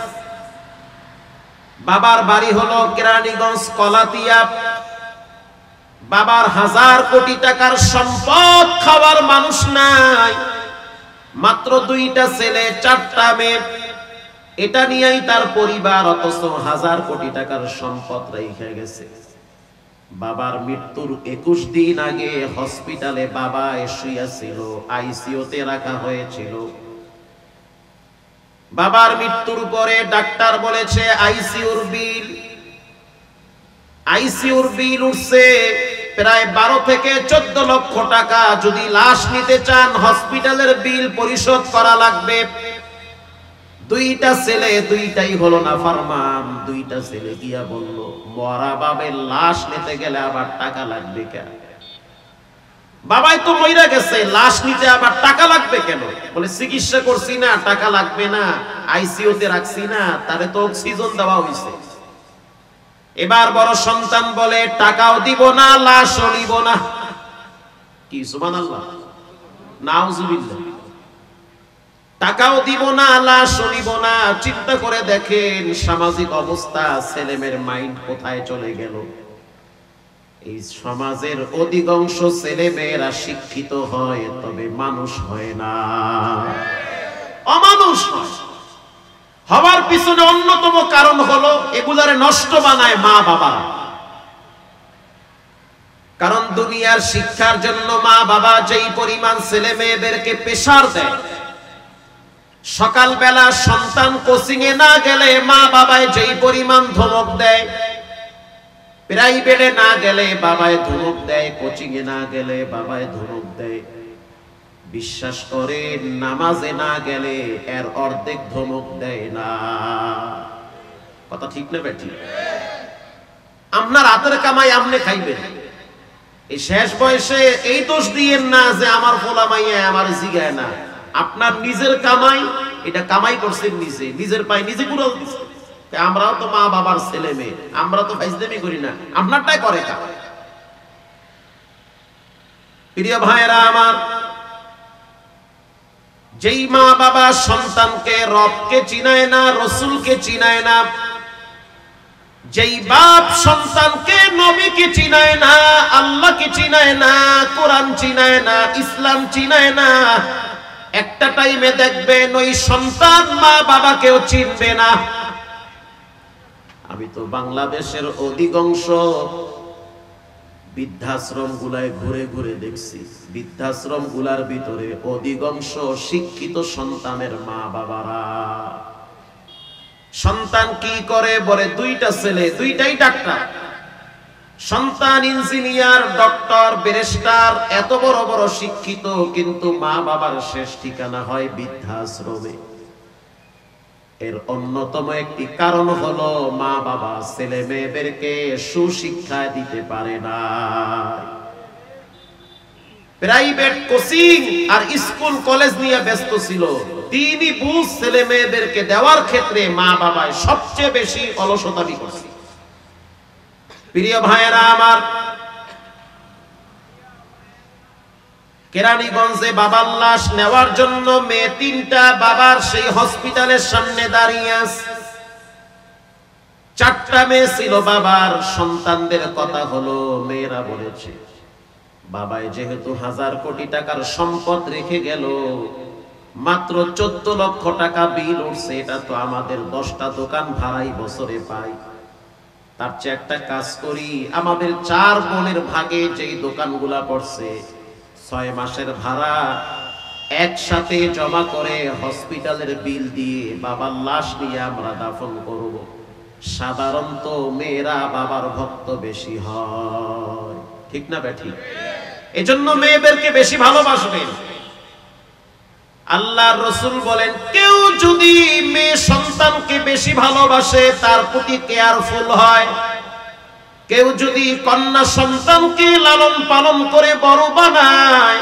বাবার বাড়ি হলো কেরানীগঞ্জ কলাতিয়া। বাবার 1000 কোটি টাকার সম্পদ, খাওয়ার মানুষ নাই, মাত্র 2টা ছেলে 4টা মেয়ে, এটা নিয়েই তার পরিবার, অথচ 1000 কোটি টাকার সম্পদ রেখে গেছে। বাবার মৃত্যুর 21 দিন আগে হসপিটালে বাবা শুয়েছিল, আইসিইউতে রাখা হয়েছিল। বাবার মৃত্যুর পরে ডাক্তার বলেছে আইসিইউর বিল উঠছে প্রায় 12 থেকে 14 লক্ষ টাকা। যদি লাশ নিতে চান হসপিটালের বিল পরিশোধ করা লাগবে। 2টা ছেলে, 2টাই হলো না ফারমান। 2টা ছেলে গিয়া বলল, মরা বাবার লাশ নিতে গেলে আবার টাকা লাগবে কেন? বাবাই তো মইরা গেছে, লাশ নিতে আবার টাকা লাগবে কেন? বলে, চিকিৎসা করছি না, টাকা লাগবে না, আইসিইউতে রাখছি না, তারে তো অক্সিজেন দেওয়া হইছে। এবার বড় সন্তান বলে, টাকাও দিব না, লাশও নিব না। কি সুবহানাল্লাহ, নাউজুবিল্লাহ। টাকাও দিব না, লাশও নিব না। চিন্তা করে দেখেন সামাজিক অবস্থা, ছেলেমেয়ের মাইন্ড কোথায় চলে গেল। এই সমাজের অধিকাংশ ছেলে মেয়েরা শিক্ষিত হয়, তবে মানুষ হয় না, অমানুষ হয়। হওয়ার পিছনে অন্যতম কারণ হলো এগুলারে নষ্ট বানায় মা বাবা। কারণ দুনিয়ার শিক্ষার জন্য মা বাবা যেই পরিমাণ ছেলে মেয়েদেরকে প্রেসার দেয়, সকালবেলা সন্তান কোচিং এ না গেলে মা বাবায় যেই পরিমাণ ধমক দেয়, প্রাইভেটে না গেলে বাবায় ধমক দেয়, কোচিং এ না গেলে বাবায় ধমক দেয়, বিশ্বাস করেন নামাজে না গেলে এর অর্ধেক ধমক দেয় না। কথা ঠিক না বেঠি? আপনার হাতের কামাই আপনি খাইবেন। এই শেষ বয়সে এই দোষ দিয়েন না যে আমার পোলা মাইয়া আমার জিগায় না। আপনার নিজের কামাই, এটা কামাই করছেন নিজে, নিজের পায়ে নিজে কুড়াল দিচ্ছেন। আমরাও তো মা বাবার ছেলে মেয়ে, আমরা তো ফাইজলামি করি না, আপনারটাই করে কামাই। প্রিয় ভাইরা আমার, যেই মা বাবা সন্তানকে রবকে চিনায় না, রসুলকে চিনায় না, যেই বাপ সন্তানকে নবীকে চিনায় না, আল্লাহকে চিনায় না, কোরআন চিনায় না, ইসলাম চিনায় না, একটা টাইমে দেখবেন ওই সন্তান মা বাবাকেও চিনবে না। আমি তো বাংলাদেশের অধিকাংশ বৃদ্ধাশ্রম গুলায় ঘুরে ঘুরে দেখছি, বৃদ্ধাশ্রম গুলার ভিতরে অধিকাংশ শিক্ষিত সন্তানের মা বাবারা। সন্তান কি করে? বলে 2টা ছেলে, 2টাই ডাক্তার। সন্তান ইঞ্জিনিয়ার, ডক্টর, ব্যারিস্টার, এত বড় বড় শিক্ষিত, কিন্তু মা বাবার শেষ ঠিকানা হয় বৃদ্ধাশ্রমে। এর অন্যতম একটি কারণ হলো মা বাবা ছেলে মেয়েদেরকে সুশিক্ষা দিতে পারে না। প্রাইভেট কোচিং আর স্কুল কলেজ নিয়ে ব্যস্ত ছিল। দিনই বুঝ ছেলে মেয়েদেরকে দেওয়ার ক্ষেত্রে মা বাবায় সবচেয়ে বেশি অলসতামি করছে। প্রিয় ভাইয়েরা আমার, কেরানীগঞ্জে বাবার লাশ নেওয়ার জন্য মেয়ে 3টা বাবার সেই হসপিটালের সামনে দাঁড়িয়ে আছে। 4টা মেয়ে ছিল বাবার। সন্তানদের কথা হলো, মেয়েরা বলেছে, বাবাই যেহেতু 1000 কোটি টাকার সম্পদ রেখে গেল, মাত্র 14 লক্ষ টাকা বিল উঠছে, এটা তো আমাদের 10টা দোকান ভাড়াই বছরে পাই। তার চেয়ে একটা কাজ করি, আমাদের 4 বোনের ভাগে যেই দোকানগুলা পড়ছে 6 মাসের ভাড়া একসাথে জমা করে হসপিটালের বিল দিয়ে বাবার লাশ নিয়ে আমরা দাফন করব। সাধারণত মেয়েরা বাবার ভক্ত বেশি হয়, ঠিক না বেঠি? এজন্য মেয়েদেরকে বেশি ভালোবাসবেন। আল্লাহর রাসূল বলেন, কেউ যদি মেয়ে সন্তানকে বেশি ভালোবাসে, তার প্রতি কেয়ারফুল হয়, কেউ যদি কন্যা সন্তানকে লালন পালন করে বড় বানায়,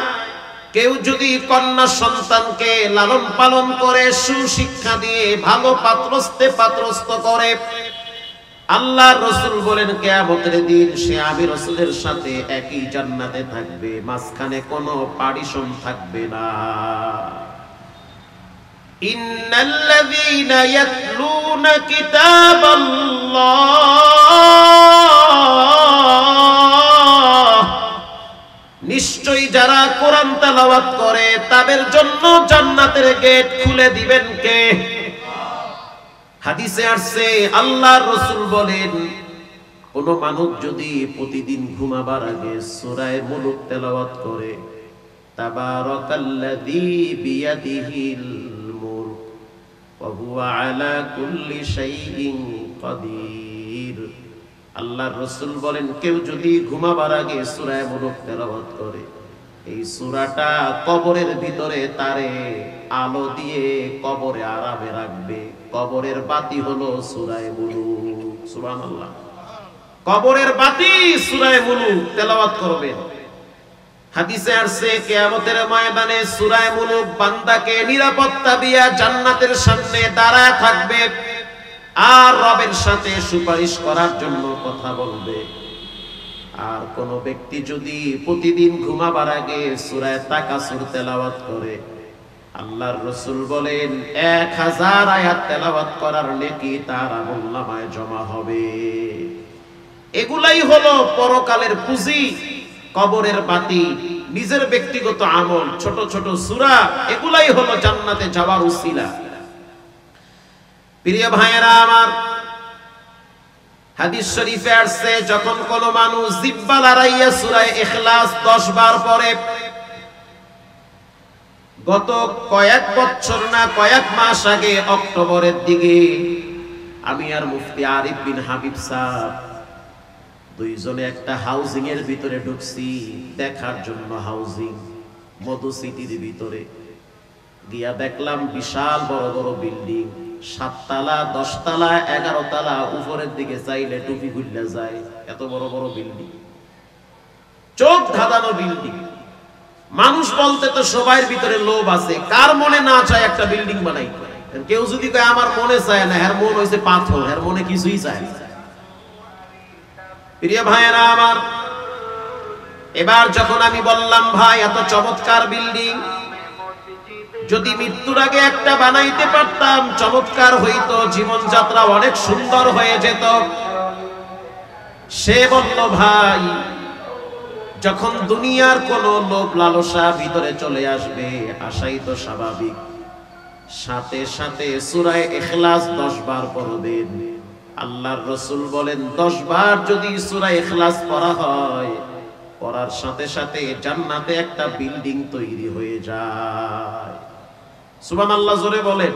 কেউ যদি কন্যা সন্তানকে লালন পালন করে সুশিক্ষা দিয়ে ভালো পাত্রস্থ করে, আল্লাহর রাসূল বলেন কিয়ামতের দিন সে আমি রাসূলের সাথে একই জান্নাতে থাকবে, মাঝখানে কোনো পার্টিশন থাকবে না। ইন্নাল্লাযীনা ইয়াতলুনা কিতাবাল্লাহ যারা কোরআন তেলাওয়াত করে তাদের জন্য জান্নাতের গেট খুলে দিবেন কে? হাদিসে আসছে আল্লাহর রাসূল বলেন, কোন মানুষ যদি প্রতিদিন ঘুমাবার আগে সূরা মুলক তেলাওয়াত করে, তাবারাকাল্লাযী বিয়াদিহিল মুলক ওয়া হুয়া আলা কুল্লি শাইইন কাদির। আল্লাহর রাসূল বলেন, কেউ যদি ঘুমাবার আগে সূরা মুলক তেলাওয়াত করে, এই সূরাটা কবরের ভিতরে তারে আলো দিয়ে কবরে আরামে রাখবে। কবরের বাতি হলো সূরা মুলক। সুবহানাল্লাহ। কবরের বাতি সূরা মুলক তেলাওয়াত করবেন। হাদিসে আসছে কিয়ামতের ময়দানে সূরা মুলক বান্দাকে নিরাপত্তা দিয়া জান্নাতের সামনে দাঁড়ায় থাকবে আর রবের সাথে সুপারিশ করার জন্য কথা বলবে। আর কোন ব্যক্তি যদি প্রতিদিন ঘুমাবার আগে সূরা তাকাসুর তেলাওয়াত করে, আল্লাহর রাসূল বলেন 1000 আয়াত তেলাওয়াত করার নেকি তার আমলনামায় জমা হবে। এগুলাই হলো পরকালের পুঁজি, কবরের বাতি, নিজের ব্যক্তিগত আমল, ছোট ছোট সূরা, এগুলাই হলো জান্নাতে যাওয়ার উসিলা। প্রিয় ভাইয়েরা আমার, হাদিস শরীফে আসছে যখন কোন মানুষ জিহ্বা লড়াইয়া সূরা ইখলাস 10 বার পড়ে, গত কয়েক বছর না কয়েক মাস আগে অক্টোবরের দিকে আমি আর মুফতি আরিফ বিন হাবিব সাহেব দুইজনে একটা হাউজিং এর ভিতরে ঢুকছি দেখার জন্য। হাউজিং মধু সিটির ভিতরে গিয়া দেখলাম বিশাল বড় বড় বিল্ডিং, 7 তলা 10 তলা 11 তলা, উপরের দিকে চাইলে টুপি খুললে যায়, এত বড় বড় বিল্ডিং, চোখ ধাঁধানো বিল্ডিং। মানুষ বলতে তো সবার ভিতরে লোভ আছে, কার মনে না চায় একটা বিল্ডিং বানাই? কেউ যদি কয় আমার মনে চায় না, এর মন হইছে পাথর, এর মনে কিছুই চায় না। প্রিয় ভাইয়েরা আমার, এবার যখন আমি বললাম ভাই এত চমৎকার বিল্ডিং, যদি মৃত্যুর আগে একটা বানাইতে পারতাম চমৎকার হইতো, জীবনযাত্রা অনেক সুন্দর হয়ে যেত। সে বলল ভাই যখন দুনিয়ার কোন লোভ লালসা ভিতরে চলে আসবে, আসাই তো স্বাভাবিক, সাথে সাথে সূরা ইখলাস 10 বার পড়বেন। আল্লাহর রাসূল বলেন 10 বার যদি সূরা ইখলাস পড়া হয়, পড়ার সাথে সাথে জান্নাতে একটা বিল্ডিং তৈরি হয়ে যায়। সুবহানাল্লাহ, জোরে বলেন।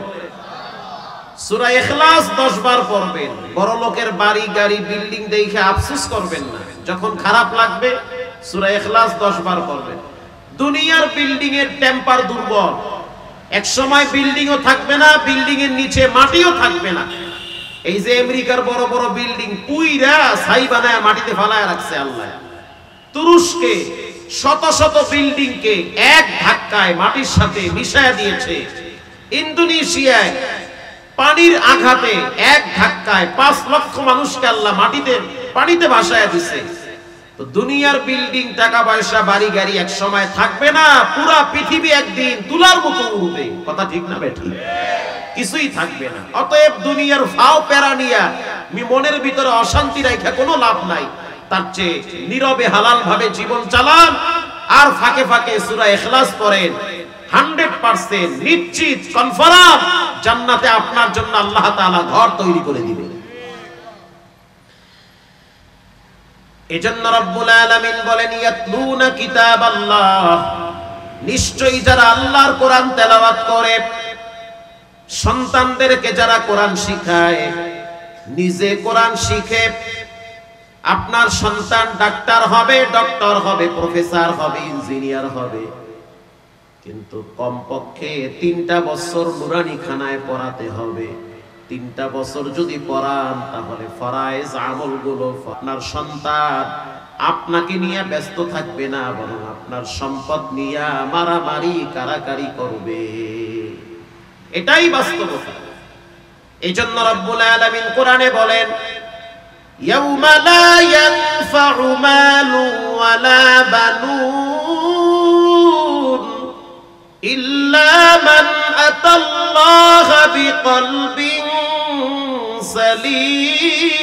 সূরা ইখলাস 10 বার পড়বেন। বড় লোকের বাড়ি গাড়ি বিল্ডিং দেখে আফসোস করবেন না, যখন খারাপ লাগবে সূরা ইখলাস 10 বার পড়বেন। দুনিয়ার বিল্ডিং এর টেম্পার দুর্বল, এক সময় বিল্ডিংও থাকবে না, বিল্ডিং এর নিচে মাটিও থাকবে না। এই যে আমেরিকার বড় বড় বিল্ডিং পুইরা ছাই বানায় মাটিতে ফালায় রাখছে আল্লাহ। তুরস্কে শত শত বিল্ডিং কে এক ধাক্কায় মাটির সাথে মিশায়া দিয়েছে। ইন্দোনেশিয়ায় পানির আঘাতে এক ধাক্কায় 5 লক্ষ মানুষকে আল্লাহ পানিতে ভাসায়া দিছে। তো দুনিয়ার বিল্ডিং, টাকা পয়সা, বাড়ি গাড়ি এক সময় থাকবে না, পুরা পৃথিবী একদিন তুলার মতো উড়বে। কথা ঠিক না বেঠিক? কিছুই থাকবে না। অতএব দুনিয়ার ফাও প্যারা নিয়া মনের ভিতরে অশান্তি রাখা কোনো লাভ নাই। তার চেয়ে নীরবে হালাল ভাবে জীবন চালান আর ফাঁকে ফাঁকে সূরা ইখলাস পড়েন। 100% নিশ্চিত কনফার্ম জান্নাতে আপনার জন্য আল্লাহ তাআলা ঘর তৈরি করে দিবেন। এজন্য রব্বুল আলামিন বলেন ইয়াতলুনা কিতাবাল্লাহ, নিশ্চয়ই যারা আল্লাহর কোরআন তেলাওয়াত করে, সন্তানদেরকে যারা কোরআন শিখায়, নিজে কোরআন শিখে, আপনার সন্তান ডাক্তার হবে, ডক্টর হবে, প্রফেসর হবে, ইঞ্জিনিয়ার হবে, কিন্তু কমপক্ষে 3টা বছর নুরানি খানায় পড়াতে হবে। 3টা বছর যদি পড়ান তাহলে ফরায়েজ আমলগুলো আপনার সন্তান আপনাকে নিয়ে ব্যস্ত থাকবে না, বরং আপনার সম্পদ নিয়ে মারামারি কারাকারি করবে। এটাই বাস্তবতা। এইজন্য রব্বুল আলামিন কোরআনে বলেন ইয়াউমা লা ইয়ানফাউ মালু ওয়ালা বানুন ইল্লা মান আতাল্লাহা বিকলবিন সালিম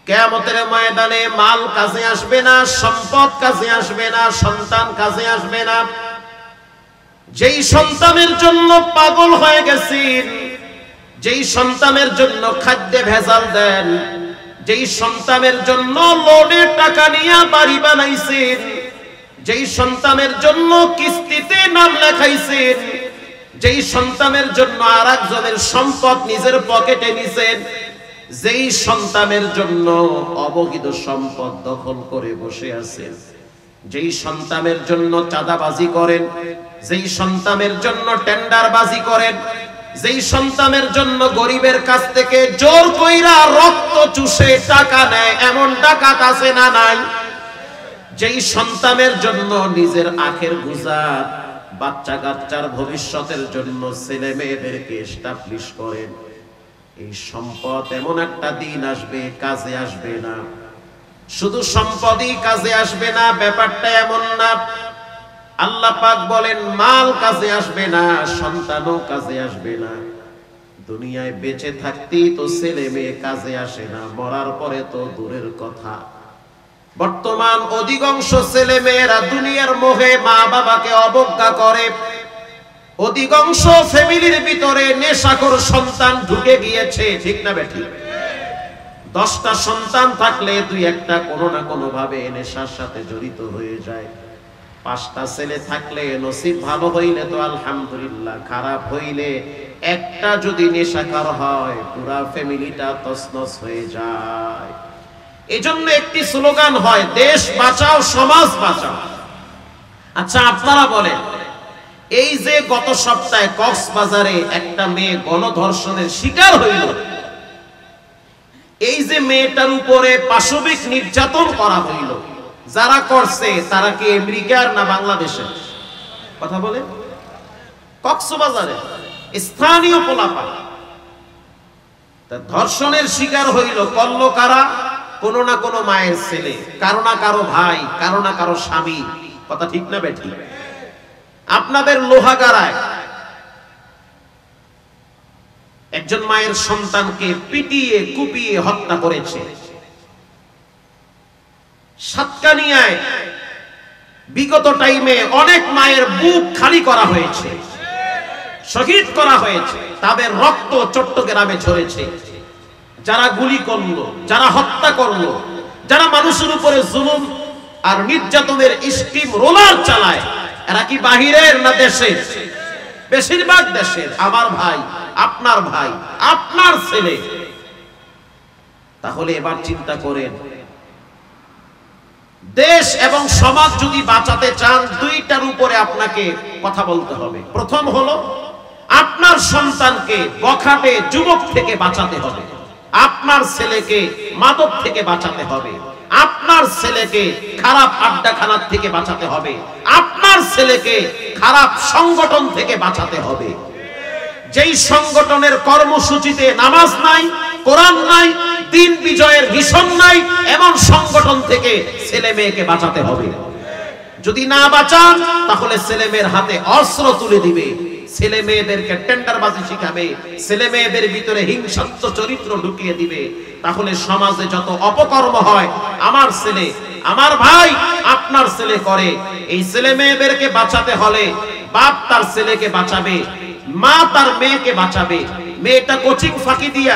কিয়ামতের ময়দানে মাল কাজে আসবে না, সম্পদ কাজে আসবে না, সন্তান কাজে আসবে না। যেই সন্তানের জন্য পাগল হয়ে গেছেন, যেই সন্তানের জন্য খাদ্যে ভেজাল দেন, যেই সন্তানের জন্য লোনের টাকা নিয়ে বাড়ি বানাইছেন, যেই সন্তানের জন্য কিস্তিতে নাম লেখাইছেন, যেই সন্তানের জন্য আরেকজনের সম্পদ নিজের পকেটে নিছেন, যেই সন্তানের জন্য অবৈধ সম্পদ দখল করে বসে আছেন, যেই সন্তানের জন্য চাঁদাবাজি করেন, যেই সন্তানের জন্য টেন্ডারবাজি করেন, যেই সন্তানের জন্য গরিবের কাছ থেকে জোর কইরা রক্ত চুষে টাকা নেয়, এমন ডাকাত আছে না নাই? যেই সন্তানের জন্য নিজের আখের গুজার, বাচ্চা কাচ্চার ভবিষ্যতের জন্য ছেলে মেয়েদেরকে এস্টাবলিশ করেন, এই সম্পদ এমন একটা দিন আসবে কাজে আসবে না। শুধু সম্পদই কাজে আসবে না, ব্যাপারটা এমন না। আল্লাহ পাক বলেন মাল কাজে আসবে না, সন্তানও কাজে আসবে না। দুনিয়ায় বেঁচে থাকতেই তো ছেলে মেয়ে কাজে আসে না, মরার পরে তো দূরের কথা। বর্তমান অধিকাংশ ছেলে মেয়েরা দুনিয়ার মোহে মা বাবাকে অবজ্ঞা করে। অধিকাংশ ফ্যামিলির ভিতরে নেশাখোর সন্তান ঢুকে গিয়েছে, ঠিক না বেঠিক? 10টা সন্তান থাকলে 2-1টা কোনো না কোনো ভাবে নেশার সাথে জড়িত হয়ে যায়। 5টা ছেলে থাকলে নসিব ভালো হইলে তো আলহামদুলিল্লাহ, খারাপ হইলে একটা যদি নেশাখোর হয় পুরা ফ্যামিলিটা তছনছ হয়ে যায়। এজন্য একটি স্লোগান হয়, দেশ বাঁচাও সমাজ বাঁচাও। আচ্ছা আপনারা বলেন, এই যে গত সপ্তাহে কক্সবাজারে একটা মেয়ে গণধর্ষণের শিকার হইল, এই যে মেয়েটার উপরে পাশবিক নির্যাতন করা হইল, যারা করছে তারা কি আমেরিকার না বাংলাদেশের? কথা বলে। কক্সবাজারে স্থানীয় পোলাপা ধর্ষণের শিকার হইল, করল কারা? কোনো না কোনো মায়ের ছেলে, কারো না কারো ভাই, কারো না কারো স্বামী। কথা ঠিক না বেঠিক? আপনাদের লোহাগাড়ায় একজন মায়ের সন্তানকে পিটিয়ে কুপিয়ে হত্যা করেছে। সাতকানিয়ায় বিগত টাইমে অনেক মায়ের বুক খালি করা হয়েছে, শহীদ করা হয়েছে, তাদের রক্ত চট্টগ্রামে ঝরেছে। যারা গুলি করলো, যারা হত্যা করলো, যারা মানুষের উপরে জুলুম আর নির্যাতনের স্টিম রোলার চালায়, এরা কি বাহিরের না দেশের? বেশিরভাগ দেশের। আমার ভাই, আপনার ভাই, আপনার ছেলে। তাহলে এবার চিন্তা করেন, দেশ এবং সমাজ যদি বাঁচাতে চান, 2টার উপরে আপনাকে কথা বলতে হবে। প্রথম হলো আপনার সন্তানকে বখাটে যুবক থেকে বাঁচাতে হবে, আপনার ছেলেকে মাদক থেকে বাঁচাতে হবে, আপনার ছেলেকে খারাপ আড্ডাখানার থেকে বাঁচাতে হবে, আপনার ছেলেকে খারাপ সংগঠন থেকে বাঁচাতে হবে। যেই সংগঠনের কর্মসূচিতে নামাজ নাই, কোরআন নাই, দিন বিজয়ের মিশন নাই, এমন সংগঠন থেকে ছেলে মেয়েকে বাঁচাতে হবে। যদি না বাঁচান তাহলে ছেলে মেয়ের হাতে অস্ত্র তুলে দিবে, ছেলে মেয়েদেরকে টেন্ডারবাজি শিখাবে, ছেলে মেয়েদের ভিতরে হিংসাত্মক চরিত্র ঢুকিয়ে দিবে। তাহলে সমাজে যত অপকর্ম হয়, আমার ছেলে, আমার ভাই, আপনার ছেলে করে। এই ছেলে মেয়েদেরকে বাঁচাতে হলে বাপ তার ছেলেকে বাঁচাবে, মা তার মেয়েকে বাঁচাবে। মেয়েটা কোচিং ফাঁকি দিয়া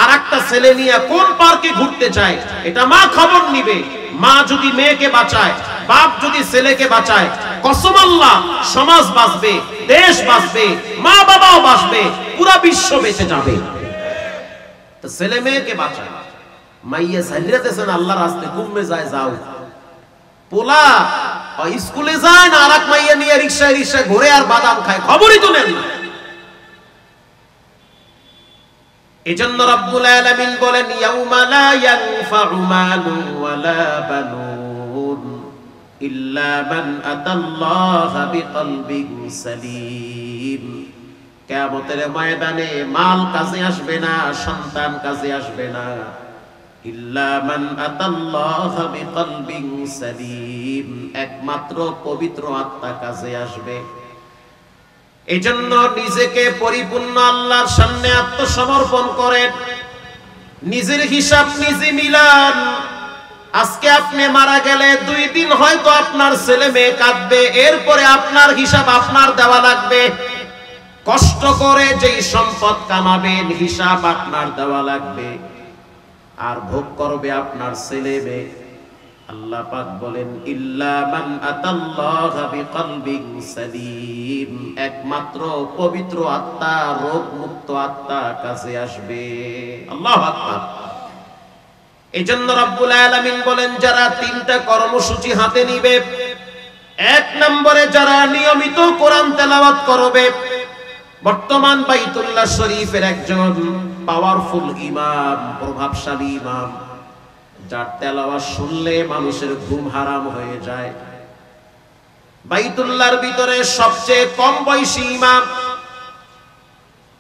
আর একটা ছেলে নিয়ে কোন পার্কে ঘুরতে চায়, এটা মা খবর নিবে। মা যদি মেয়েকে বাঁচায়, বাপ যদি ছেলেকে বাঁচায়, কসম আল্লাহ, সমাজ বাঁচবে, দেশ বাঁচবে, মা বাবাও বাঁচবে, পুরা বিশ্ব বেঁচে যাবে। তো ছেলে মেয়েকে বাঁচায়, মাইয়া সাইরাতেছেন আল্লাহর রাস্তায় ঘুমে যায়, যাও। পোলা স্কুলে যায় না, আরেক মাইয়া নিয়ে রিকশায় রিকশায় ঘুরে আর বাদাম খায়, খবরই তো নেন না। এজন্য রব্বুল আলামিন বলেন, ইয়াউমা লা ইয়ানফাউ মালুন ওয়ালা বানুন ইল্লা মান আতাল্লাহা বিকলবিন সালিম। কিয়ামতের ময়দানে মাল কাজে আসবে না, সন্তান কাজে আসবে না, ইল্লা মান আতাল্লাহা বিকলবিন সালিম, একমাত্র পবিত্র আত্মা কাজে আসবে। এজন্য নিজেকে পরিপূর্ণ আল্লাহর সামনে আত্মসমর্পণ করেন। নিজের হিসাব নিজে মিলান। আজকে আপনি মারা গেলে 2 দিন হয়তো আপনার ছেলে মেয়ে কাঁদবে, এরপরে আপনার হিসাব আপনার দেওয়া লাগবে। কষ্ট করে যেই সম্পদ কামাবেন হিসাব আপনার দেওয়া লাগবে, আর ভোগ করবে আপনার ছেলে মেয়ে। আল্লাহ পাক বলেন ইল্লা মান আতাল্লাহা বিকলবিন সালিম, একমাত্র পবিত্র আত্মা, রোগ মুক্ত আত্মা কাছে আসবে। আল্লাহু আকবার। এজন্য রব্বুল আলামিন বলেন যারা 3টা কর্মসূচি হাতে নিবে, 1 নম্বরে যারা নিয়মিত কোরআন তেলাওয়াত করবে। বর্তমান বাইতুল্লাহ শরীফের একজন পাওয়ারফুল ইমাম, প্রভাবশালী ইমাম, যার তেলাওয়াত শুনলে মানুষের ঘুম হারাম হয়ে যায়। বাইতুল্লাহর ভিতরে সবচেয়ে কম বয়সী ইমাম,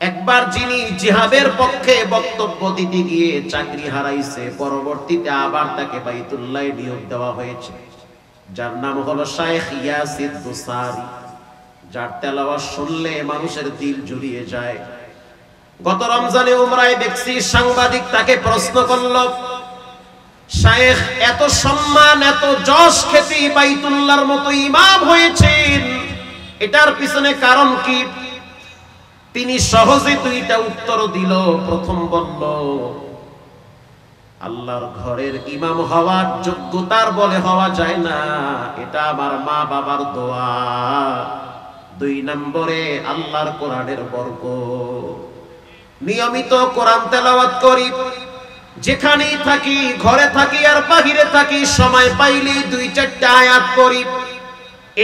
একবার যিনি জিহাদের পক্ষে বক্তব্য দিতে গিয়ে চাকরি হারাইছে, পরবর্তীতে আবার তাকে বাইতুল্লাহে নিয়োগ দেওয়া হয়েছে, যার নাম হলো শাইখ ইয়াসির দুসারি, যার তেলাওয়াত শুনলে মানুষের দিল জুড়িয়ে যায়। গত রমজানে উমরায় দেখছি সাংবাদিক তাকে প্রশ্ন করল, শাইখ এত সম্মান এত যশ খ্যাতি বাইতুল্লাহর মতো ইমাম হয়েছেন, এটার পিছনে কারণ কি? তিনি সহজে 2টা উত্তর দিল। প্রথম বলল, আল্লাহর ঘরের ইমাম হওয়ার যোগ্যতার বলে হওয়া যায় না, এটা আমার মা বাবার দোয়া। 2 নম্বরে আল্লাহর কোরআনের বরকত। নিয়মিত কোরআন তেলাওয়াত করি, যেখানেই থাকি, ঘরে থাকি আর বাহিরে থাকি, সময় পাইলেই 2-4টা আয়াত পড়ি।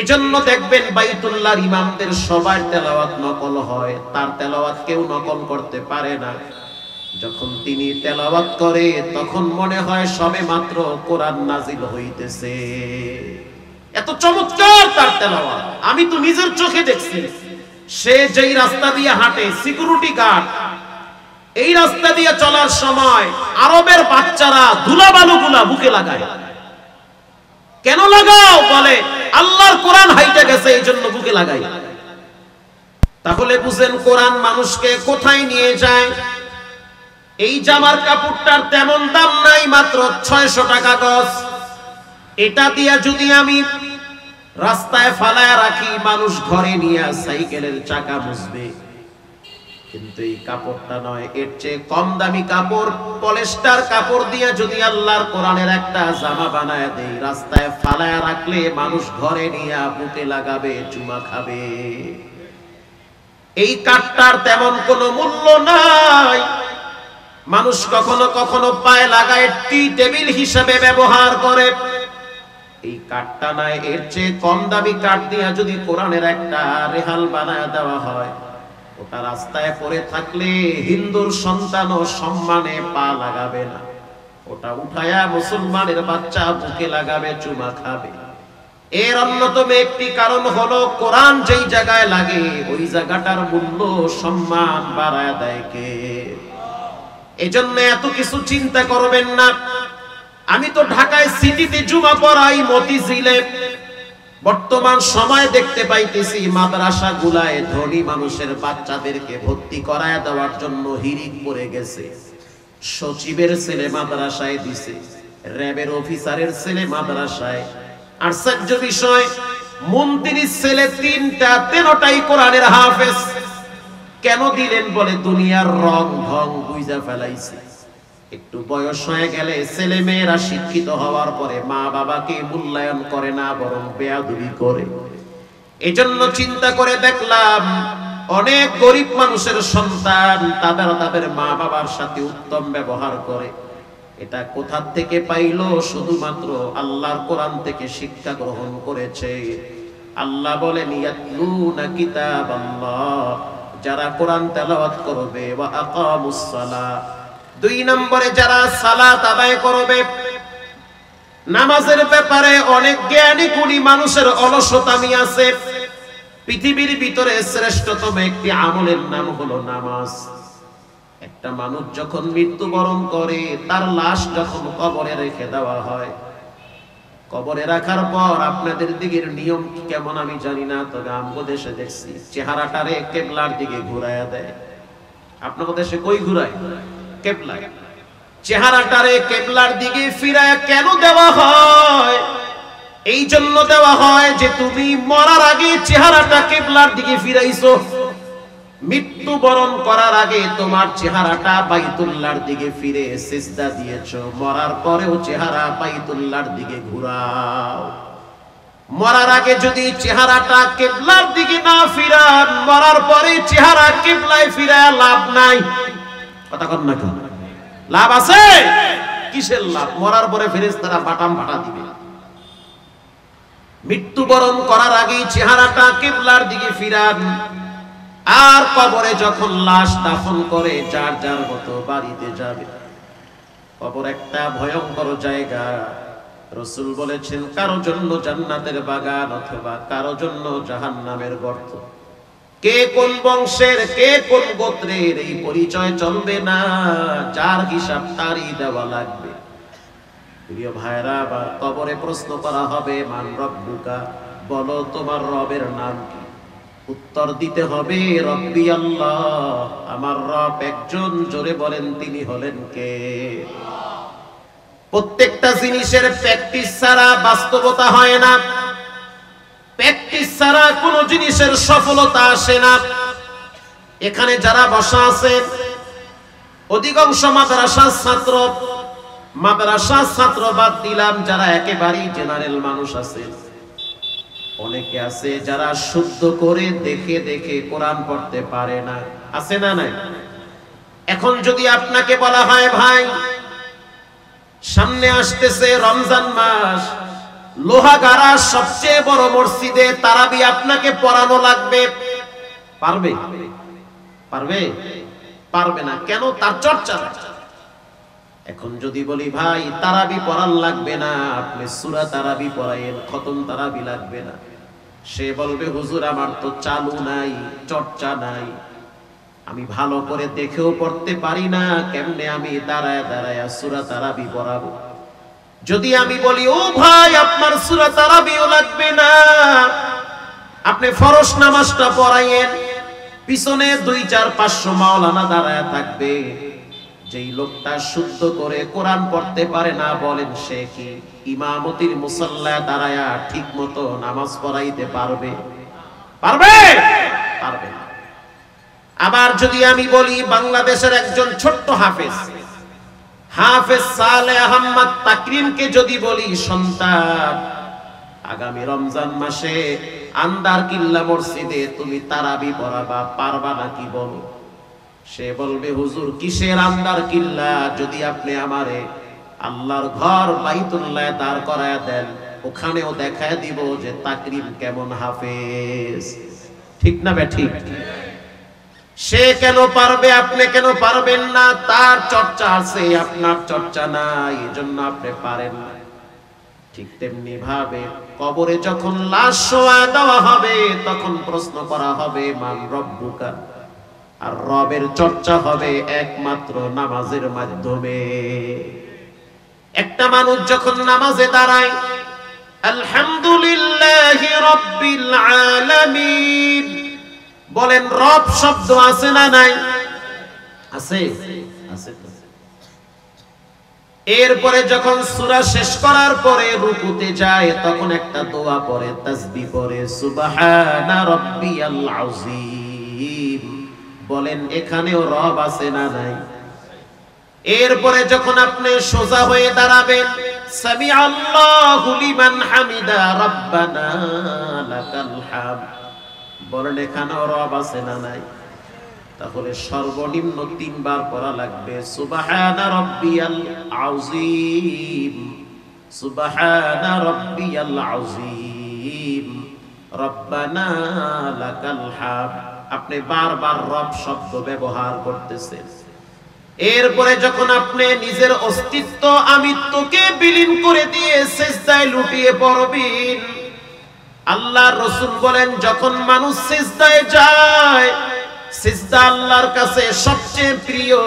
এজন্য দেখবেন বাইতুল্লাহর ইমামদের সবার তেলাওয়াত নকল হয়, তার তেলাওয়াত কেউ নকল করতে পারে না। যখন তিনি তেলাওয়াত করে তখন মনে হয় সবে মাত্র কোরআন নাজিল হইতেছে, এত চমৎকার তার তেলাওয়াত। আমি তো নিজের চোখে দেখছি, সে যেই রাস্তা দিয়ে হাঁটে, সিকিউরিটি গার্ড, এই রাস্তা দিয়ে চলার সময় আরবের বাচ্চারা ধুলাবালুগুলা বুকে লাগায়। কেন লাগাও? বলে আল্লাহর কোরআন হাইটে গেছে, এই জন্য বুকে লাগাই। তাহলে বুঝেন কোরআন মানুষকে কোথায় নিয়ে যায়। এই জামার কাপড়টার তেমন দাম নাই, মাত্র 600 টাকা গজ। এটা দিয়া যদি আমি রাস্তায় ফালায়া রাখি, মানুষ ঘরে নিয়ে সাইকেলের চাকা মুছবে। কিন্তু এই কাপড়টা নয়, এর চেয়ে কম দামি কাপড়, পলিস্টার কাপড় দিয়ে যদি আল্লাহর কোরআনের একটা জামা বানায় দেই, রাস্তায় ফালায়া রাখলে মানুষ ঘরে নিয়ে বুকে লাগাবে, চুমা খাবে। এই কাঠটার তেমন কোনো মূল্য নাই। মানুষ কখনো কখনো পায়ে লাগায়, টি টেবিল হিসেবে ব্যবহার করে। এই কাঠটা নাই, এর চেয়ে কম দামি কাঠ দিয়ে যদি কোরআনের একটা রেহাল বানায় দেওয়া হয়, ওটা রাস্তায় পড়ে থাকলে হিন্দুর সন্তানও সম্মানে পা লাগাবে না, ওটা উঠায়া মুসলমানের বাচ্চা বুকে লাগাবে, চুমা খাবে। এর অন্যতম একটি কারণ হলো কোরআন যেই জায়গায় লাগে ওই জায়গাটার মূল্য সম্মান বাড়ায় দেয় কে? এজন্য এত কিছু চিন্তা করবেন না। আমি তো ঢাকায় সিটিতে জুমা পড়াই, মতিঝিলে। বর্তমান সময় দেখতে পাইতেছি মাদ্রাসা গুলায় ধনী মানুষের বাচ্চাদেরকে ভর্তি করায় দেওয়ার জন্য হিরিক পড়ে গেছে। সচিবের ছেলে মাদ্রাসায় দিছে, র্যাবের অফিসারের ছেলে মাদ্রাসায়। আশ্চর্য বিষয়, মন্ত্রীর ছেলে 3টা, 13টাই কোরআনের হাফেজ। কেন দিলেন? বলে দুনিয়ার রং ঢং বুঝা ফেলাইছে। একটু বয়স হয়ে গেলে ছেলে মেয়েরা শিক্ষিত হওয়ার পরে মা বাবাকে মূল্যায়ন করে না, বরং বেয়াদবি করে। এজন্য চিন্তা করে দেখলাম অনেক গরিব মানুষের সন্তান তাদের মা বাবার সাথে উত্তম ব্যবহার করে। এটা কোথা থেকে পাইল? শুধুমাত্র আল্লাহর কোরআন থেকে শিক্ষা গ্রহণ করেছে। আল্লাহ বলেন ইয়াতলুনা কিতাবাল্লাহ, যারা কোরআন তেলাওয়াত করবে, ওয়া আকামুস সালাহ, 2 নম্বরে যারা সালাত আদায় করবে। নামাজের ব্যাপারে অনেক জ্ঞানী গুণী মানুষের অলসতামি আছে। পৃথিবীর ভিতরে শ্রেষ্ঠতম একটি আমলের নাম হলো নামাজ। একটা মানুষ যখন মৃত্যুবরণ করে, তার লাশ যখন কবরে রেখে দেওয়া হয়, কবরে রাখার পর আপনাদের দিকের নিয়ম কেমন আমি জানি না, তবে আমগো দেশে দেখছি চেহারাটারে কেবলার দিকে ঘুরাইয়া দেয়। আপনাদের দেশে কই ঘুরায়? কেবলায়। চেহারাটারে কিবলার দিকে ফিরায় কেন দেওয়া হয়? এই জন্য দেওয়া হয় যে তুমি মরার আগে চেহারাটা কিবলার দিকে ফিরাইছো, মৃত্যুবরণ করার আগে তোমার চেহারাটা বাইতুল্লাহর দিকে ফিরে সিজদা দিয়েছো, মরার পরেও চেহারা বাইতুল্লাহর দিকে ঘুরাও। মরার আগে যদি চেহারাটা কিবলার দিকে না ফিরান, মরার পরে চেহারা কিবলায় ফিরায় লাভ নাই। কথা কন না কেন? লাভ আছে? কিসের লাভ? মরার পরে ফেরেশতারা বাটাম বাটা দিবে। মৃত্যুবরণ করার আগে চেহারাটা কিবলার দিকে ফিরান, আর কবরে যখন লাশ দাফন করে যার যার মতো বাড়িতে যাবে। কবর একটা ভয়ঙ্কর জায়গা। রাসূল বলেছেন কারো জন্য জান্নাতের বাগান অথবা কারো জন্য জাহান্নামের গর্ত। কে কোন বংশের, কে কোন গোত্রের এই পরিচয় চলবে না, যার হিসাব তারই দেওয়া লাগবে। প্রিয় ভাইরা, আবার কবরে প্রশ্ন করা হবে মান রব্বুকা, বলো তোমার রবের নাম কি? উত্তর দিতে হবে রব্বি আল্লাহ, আমার রব একজন। জোরে বলেন তিনি হলেন কে? প্রত্যেকটা জিনিসের প্র্যাকটিস ছাড়া বাস্তবতা হয় না, প্র্যাকটিস ছাড়া কোনো জিনিসের সফলতা আসে না। এখানে যারা বসা আছেন অধিকাংশ মাদ্রাসার ছাত্র বাদ দিলাম, যারা একেবারেই জেনারেল মানুষ আছে, অনেকে আছে যারা শুদ্ধ করে দেখে দেখে কোরআন পড়তে পারে না, আছে না নাই? এখন যদি আপনাকে বলা হয় ভাই সামনে আসতেছে রমজান মাস, লোহাগাড়া সবচেয়ে বড় মসজিদে তারাবি আপনাকে পড়ানো লাগবে, পারবে? পারবে? পারবে না। কেন? তার চর্চা। এখন যদি বলি ভাই তারাবি পড়ান লাগবে না, আপনি সূরা তারাবি পড়ায়েন, খতম তারাবি লাগবে না, সে বলবে হুজুর আমার তো চালু নাই, চর্চা নাই, আমি ভালো করে দেখেও পড়তে পারি না, কেমনে আমি দাঁড়ায় দাঁড়ায় সূরা তারাবি পড়াবো? যদি আমি বলি ও ভাই আপনার সূরা তারাবিও লাগবে না, আপনি ফরজ নামাজটা পড়াইয়েন, পিছনে 2-4-500 মাওলানা দাঁড়ায় থাকবে, যেই লোকটা শুদ্ধ করে কোরআন পড়তে পারে না, বলেন সে কি ইমামতির মুসাল্লায় দাঁড়ায়া ঠিক মতো নামাজ পড়াইতে পারবে? পারবে? পারবে না। আবার যদি আমি বলি বাংলাদেশের একজন ছোট্ট হাফেজ সালেহ আহমদ তাকরিমকে যদি বলি সন্তান আগামী রমজান মাসে আন্দার কিল্লা মসজিদে তুমি তারাবি পড়াবা, পারবা নাকি বলো? সে বলবে হুজুর কিসের আন্দার কিল্লা, যদি আপনি আমারে আল্লাহর ঘর বাইতুল্লাহ দাঁড় করায় দেন, ওখানেও দেখায় দিব যে তাকরিম কেমন হাফেজ। ঠিক না বে ঠিক? সে কেন পারবে, আপনি কেন পারবেন না? তার চর্চা আছে, আপনার চর্চা নাই, এজন্য আপনি পারেন না। ঠিক তেমনি ভাবে কবরে যখন লাশ শোয়া দেওয়া হবে তখন প্রশ্ন করা হবে মান রব্বুকা, আর রবের চর্চা হবে একমাত্র নামাজের মাধ্যমে। একটা মানুষ যখন নামাজে দাঁড়ায় আলহামদুলিল্লাহি রাব্বিল আলামিন বলেন, রব শব্দ আছে না নাই? আছে, আছে। এরপরে যখন সূরা শেষ করার পরে রুকুতে যায় তখন একটা দোয়া পড়ে, তাসবিহ পড়ে, সুবহানা রাব্বিয়াল আযীম। বলেন এখানেও রব আছে না নাই? এরপরে যখন আপনি সোজা হয়ে দাঁড়াবেন, সামিআল্লাহু লিমান হামিদা রাব্বানা লাকাল হামদ। বলেন এখানেও রব আছে না নাই? তাহলে সর্বনিম্ন 3 বার পড়া লাগবে সুবহানা রাব্বিয়াল আযীম, সুবহানা রাব্বিয়াল আযীম, রব্বানা লাকাল হামদ। আপনি বারবার রব শব্দ ব্যবহার করতেছেন। এরপরে যখন আপনি নিজের অস্তিত্ব আমিত্বকে বিলীন করে দিয়ে সিজদায় লুটিয়ে পড়বেন, আল্লাহর রাসূল বলেন যখন মানুষ সিজদায় যায়, সিজদা আল্লাহর কাছে সবচেয়ে প্রিয়,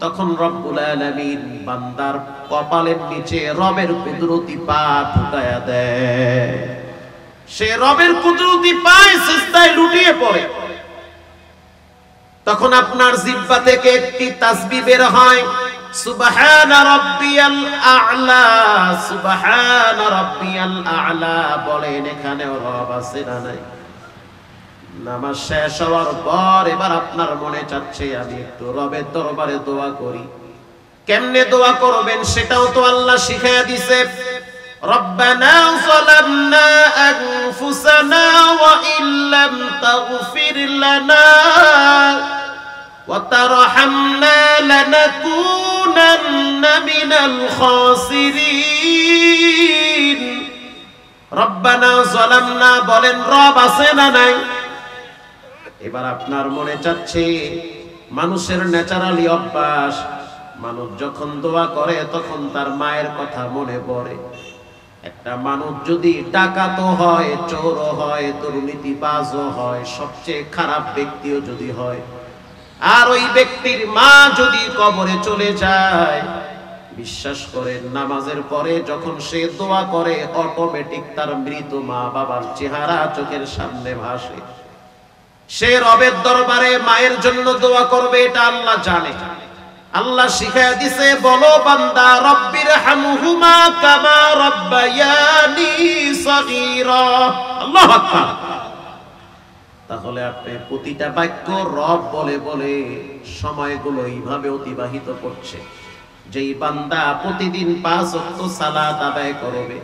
তখন রব্বুল আলামিন বান্দার কপালের নিচে রবের কুদরতি পা ঢুকায়া দেয়। সে রবের কুদরতি পায় সিজদায় লুটিয়ে পড়ে। তখন আপনার জিহ্বা থেকে একটি তাসবিহ বের হয়, সুবহানা রাব্বিয়াল আ'লা, সুবহানা রাব্বিয়াল আ'লা বলেন। এখানেও রব আছে না নাই? নামাজ শেষ হওয়ার পর এবার আপনার মনে চাচ্ছে আমি একটু রবের দরবারে দোয়া করি। কেমনে দোয়া করবেন সেটাও তো আল্লাহ শিখায়া দিছে। রব্বানা যালামনা আনফুসানা ওয়া ইল্লাম তাগফির লানা ওয়া তারহামনা লানাকুনান্না মিনাল খাসিরিন। রব্বানা যালামনা বলেন, রব আছে না নাই? এবার আপনার মনে চাচ্ছে, মানুষের ন্যাচারালি অভ্যাস, মানুষ যখন দোয়া করে তখন তার মায়ের কথা মনে পড়ে। একটা মানুষ যদি ডাকাতও হয়, চোরও হয়, দুর্নীতিবাজও হয়, সবচেয়ে খারাপ ব্যক্তিও যদি হয়, আর ওই ব্যক্তির মা যদি কবরে চলে যায়, বিশ্বাস করেন নামাজের পরে যখন সে দোয়া করে অটোমেটিক তার মৃত মা বাবার চেহারা চোখের সামনে ভাসে। সে রবের দরবারে মায়ের জন্য দোয়া করবে, এটা আল্লাহ জানে। আল্লাহ শিখায়া দিছে, বলো বান্দা রব্বির হামহুমা কামা রব্বায়ানি সগীরা। আল্লাহু আকবার। তাহলে আপনি প্রতিটা বাক্য রব বলে বলে সময়গুলো এইভাবে অতিবাহিত করছে। যেই বান্দা প্রতিদিন 5 ওয়াক্ত সালাত আদায় করবে,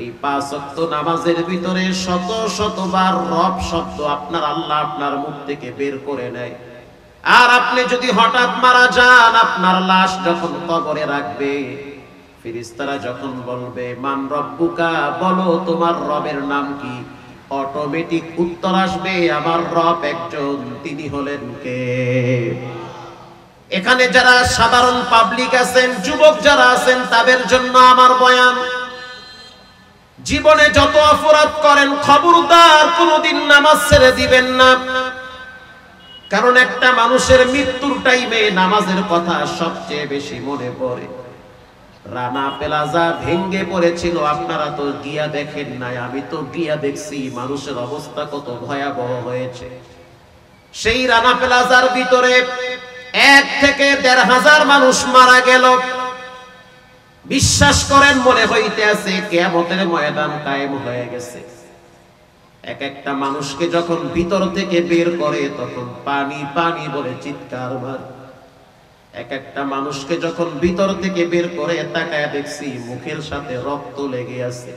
এই 5 ওয়াক্ত নামাজের ভিতরে শত শতবার রব শব্দ আপনার আল্লাহ আপনার মুখ থেকে বের করে নেয়। আর আপনি যদি হঠাৎ মারা যান, আপনার লাশ যখন কবরে রাখবে, ফেরেশতারা যখন বলবে মান রব্বুকা, বলো তোমার রবের নাম কি, অটোমেটিক উত্তর আসবে আমার রব একজন, তিনি হলেন কে? এখানে যারা সাধারণ পাবলিক আছেন, যুবক যারা আছেন, তাদের জন্য আমার বয়ান, জীবনে যত অপরাধ করেন খবরদার কোনোদিন নামাজ ছেড়ে দিবেন না। কারণ একটা মানুষের মৃত্যুর টাইমে নামাজের কথা সবচেয়ে বেশি মনে পড়ে। রানা প্লাজা ভেঙ্গে পড়েছিল, আপনারা তো গিয়া দেখেন নাই, আমি তো গিয়া দেখছি মানুষের অবস্থা কত ভয়াবহ হয়েছে। সেই রানা প্লাজার ভিতরে 1 থেকে 1,500 মানুষ মারা গেল। বিশ্বাস করেন মনে হইতে আছে কিয়ামতের ময়দান কায়েম হয়ে গেছে। এক একটা মানুষকে যখন ভিতর থেকে বের করে তখন পানি পানি বলে চিৎকার মারে। এক একটা মানুষকে যখন ভিতর থেকে বের করে তাকায় দেখছি মুখের সাথে রক্ত লেগে আছে।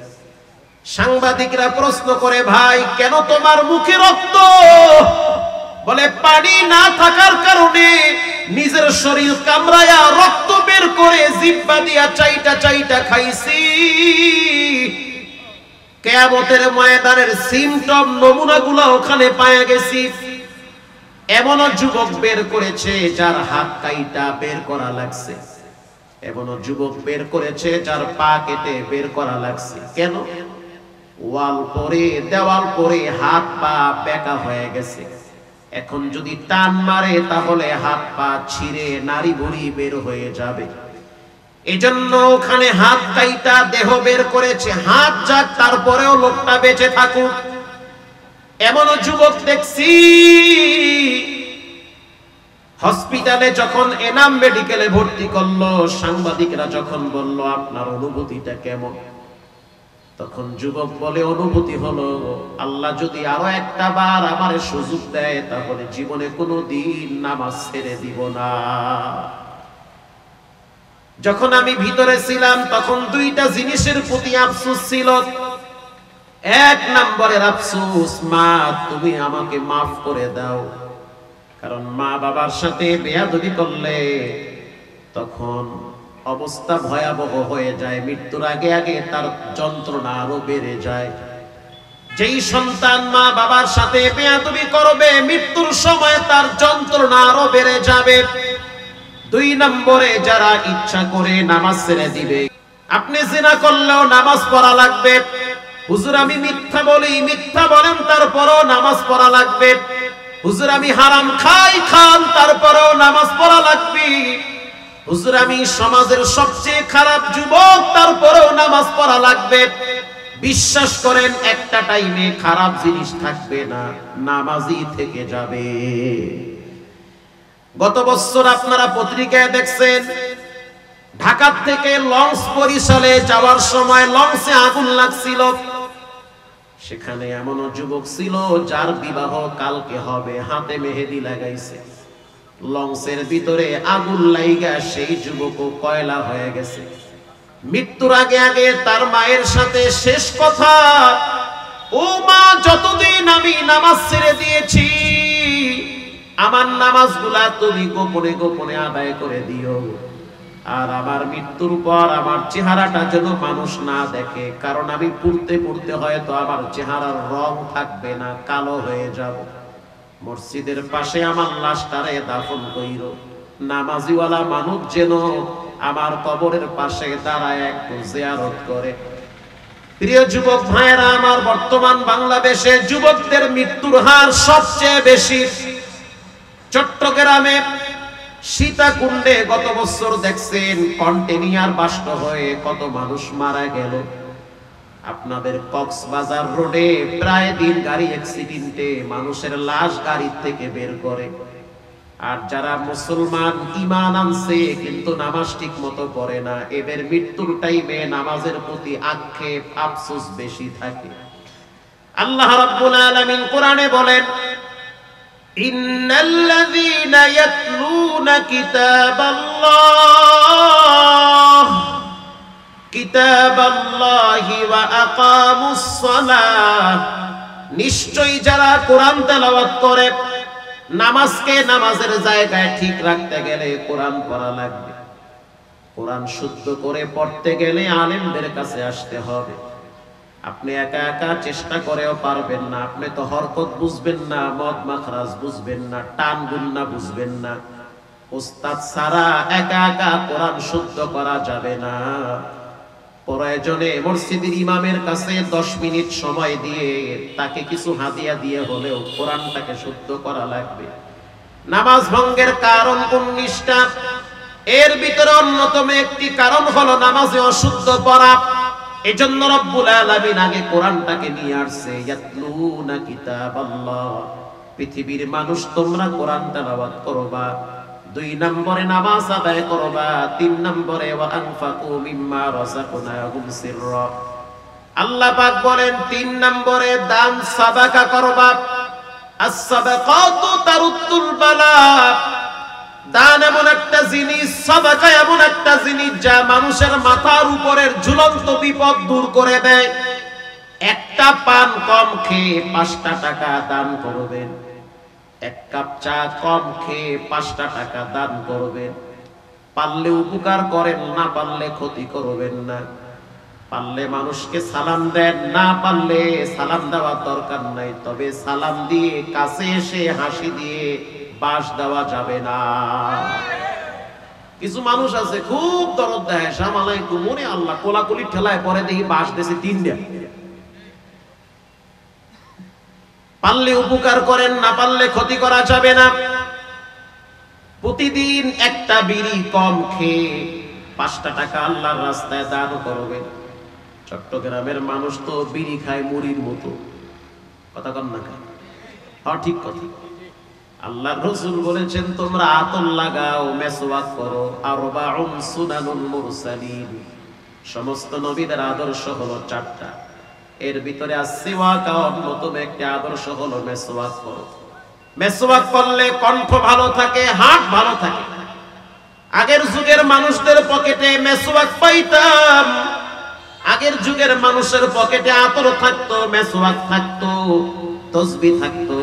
সাংবাদিকরা প্রশ্ন করে, ভাই কেন তোমার মুখে রক্ত? বলে পানি না থাকার কারণে নিজের শরীর কামড়ায়া রক্ত বের করে জিহ্বা দিয়া চাইটা চাইটা খাইছি। কিয়ামতের ময়দানের সিমটম নমুনাগুলো ওখানে পাওয়া গেছি। এমনও যুবক বের করেছে যার হাত কাইটা বের করা লাগছে, এমনও যুবক বের করেছে যার পা কেটে বের করা লাগছে। কেন? ওয়াল পরে দেওয়াল পরে হাত পা বেঁকা হয়ে গেছে। এখন যদি টান মারে তাহলে হাত পা ছিঁড়ে নাড়ি ভুঁড়ি বের হয়ে যাবে। এজন্য ওখানে হাত কাইটা দেহ বের করেছে। হাত যাক, তারপরেও লোকটা বেঁচে থাকুক। এমনও যুবক দেখছি হসপিটালে যখন এনাম মেডিকেলে ভর্তি করলো, সাংবাদিকরা যখন বলল আপনার অনুভূতিটা কেমন, তখন যুবক বলে অনুভূতি হলো আল্লাহ যদি আরো একটা বার আমার সুযোগ দেয় তাহলে জীবনে কোনোদিন নামাজ ছেড়ে দিব না। যখন আমি ভিতরে ছিলাম তখন 2টা জিনিসের প্রতি আফসোস ছিল। 1 নম্বরের আফসোস, মা তুমি আমাকে মাফ করে দাও। কারণ মা বাবার সাথে বেয়াদবি করলে তখন অবস্থা ভয়াবহ হয়ে যায়। মৃত্যুর আগে আগে তার যন্ত্রণা আরো বেড়ে যায়। যেই সন্তান মা বাবার সাথে বেয়াদবি করবে মৃত্যুর সময় তার যন্ত্রণা আরো বেড়ে যাবে। 2 নম্বরে যারা ইচ্ছা করে নামাজ ছেড়ে দিবে। আপনি জিনা করলেও নামাজ পড়া লাগবে। হুজুর আমি মিথ্যা বলি, মিথ্যা বলেন তারপরও নামাজ পড়া লাগবে। হুজুর আমি হারাম খাই, খান তারপরও নামাজ পড়া লাগবে। হুজুর আমি সমাজের সবচেয়ে খারাপ যুবক, তারপরেও নামাজ পড়া লাগবে। বিশ্বাস করেন একটা টাইমে খারাপ জিনিস থাকবে না, নামাজই থেকে যাবে। গত বছর আপনারা পত্রিকায় দেখছেন ঢাকা থেকে লঞ্চ বরিশালে যাওয়ার সময় লঞ্চে আগুন লাগছিল। সেখানে এমন যুবক ছিল যার বিবাহ কালকে হবে, হাতে মেহেদি লাগাইছে। লঞ্চের ভিতরে আগুন লাইগা সেই যুবকও কয়লা হয়ে গেছে। মৃত্যুর আগে আগে তার মায়ের সাথে শেষ কথা, ও মা, যতদিন আমি নামাজ ছেড়ে দিয়েছি আমার নামাজগুলা তুমি গোপনে গোপনে আদায় করে দিও, আর আমার মৃত্যুর পর আমার চেহারাটা যেন মানুষ না দেখে, কারণ আমি পড়তে পড়তে হয়তো আমার চেহারার রং থাকবে না, কালো হয়ে যাব। মসজিদের পাশে আমার লাশটারে দাফন কইরো, নামাজিওয়ালা মানুষ যেন আমার কবরের পাশে দাঁড়ায় একটু জিয়ারত করে। প্রিয় যুবক ভাইয়েরা আমার, বর্তমান বাংলাদেশে যুবকদের মৃত্যুর হার সবচেয়ে বেশি। চট্টগ্রামে সীতাকুণ্ডে গত বছর দেখছেন কন্টেইনার বাস্ট হয়ে কত মানুষ মারা গেল। আপনাদের কক্সবাজার রোডে প্রায় দিন গাড়ি অ্যাক্সিডেন্টে মানুষের লাশ গাড়ি থেকে বের করে। আর যারা মুসলমান ঈমান আনছে কিন্তু নামাজ ঠিক মতো পড়ে না, এদের মৃত্যুর টাইমে নামাজের প্রতি আক্ষেপ আফসোস বেশি থাকে। আল্লাহ রাব্বুল আলামিন কোরআনে বলেন, ইন্নাল্লাযীনা ইয়াতলুনা কিতাবাল্লাহি ওয়া আকামুস সালাহ, নিশ্চয়ই যারা কোরআন তেলাওয়াত করে, নামাজকে নামাজের জায়গায় ঠিক রাখতে গেলে কোরআন পড়া লাগবে। কোরআন শুদ্ধ করে পড়তে গেলে আলেমদের কাছে আসতে হবে। আপনি একা একা চেষ্টা করেও পারবেন না। আপনি তো হরকত বুঝবেন না, মদ মাখরাজ বুঝবেন না, টান গুন্না বুঝবেন না। উস্তাদ ছাড়া একা একা কোরআন শুদ্ধ করা যাবে না। প্রয়োজনে মসজিদের ইমামের কাছে 10 মিনিট সময় দিয়ে তাকে কিছু হাদিয়া দিয়ে হলেও কোরআনটাকে শুদ্ধ করা লাগবে। নামাজ ভঙ্গের কারণ 19টা, এর ভিতরে অন্যতম একটি কারণ হলো নামাজে অশুদ্ধ পড়া। এজন্য রব্বুল আলামিন আগে কোরআনটাকে নিয়ে আসছে, ইয়াতলুনা কিতাবাল্লাহ, পৃথিবীর মানুষ তোমরা কোরআন তেলাওয়াত করবা। 2 নম্বরে নামাজ আদায় করবা। 3 নম্বরে ওয়া আনফাকু মিম্মা রাযাকনাহুম সিররা, আল্লাহ পাক বলেন 3 নম্বরে দান সাদাকা করবা। আস-সাদাকাতু তারুদ্দুল বালা, দান এমন একটা জিনিস, সাদাকা এমন একটা জিনিস যা মানুষের মাথার উপরের ঝুলন্ত বিপদ দূর করে দেয়। একটা পান কম খেয়ে 5টা টাকা দান করবেন, 1 কাপ চা কম খেয়ে 5টা টাকা দান করবেন। পারলে উপকার করেন, না পারলে ক্ষতি করবেন না। পারলে মানুষকে সালাম দেন, না পারলে সালাম দেওয়ার দরকার নাই, তবে সালাম দিয়ে কাছে এসে হাসি দিয়ে বাস দেওয়া যাবে না। কিছু মানুষ আছে খুব দরদ দেয়, আসসালামু আলাইকুম, ওরে আল্লাহ, কোলাকুলি ঠেলায় পরে দেখি বাস দেশে 3টা। পারলে উপকার করেন, না পারলে ক্ষতি করা যাবে না। প্রতিদিন একটা বিড়ি কম খেয়ে 5টা টাকা আল্লাহর রাস্তায় দান করবেন। চট্টগ্রামের মানুষ তো বিড়ি খায় মুড়ির মতো, কথা কন না কেন? হ্যাঁ, ঠিক কথা। আল্লাহর রাসূল বলেছেন তোমরা আতর লাগাও, মেসওয়াক করো। আরবাউন সুনানুল মুরসালিন, সমস্ত নবীদের আদর্শ হলো 4টা। এর ভিতরে আসিওয়াক অন্যতম একটি আদর্শ হলো মেসওয়াক করো। মেসওয়াক করলে কণ্ঠ ভালো থাকে, হাত ভালো থাকে। আগের যুগের মানুষদের পকেটে মেসওয়াক পাইতাম, আগের যুগের মানুষের পকেটে আতর থাকতো, মেসওয়াক থাকতো, তাসবিহ থাকতো।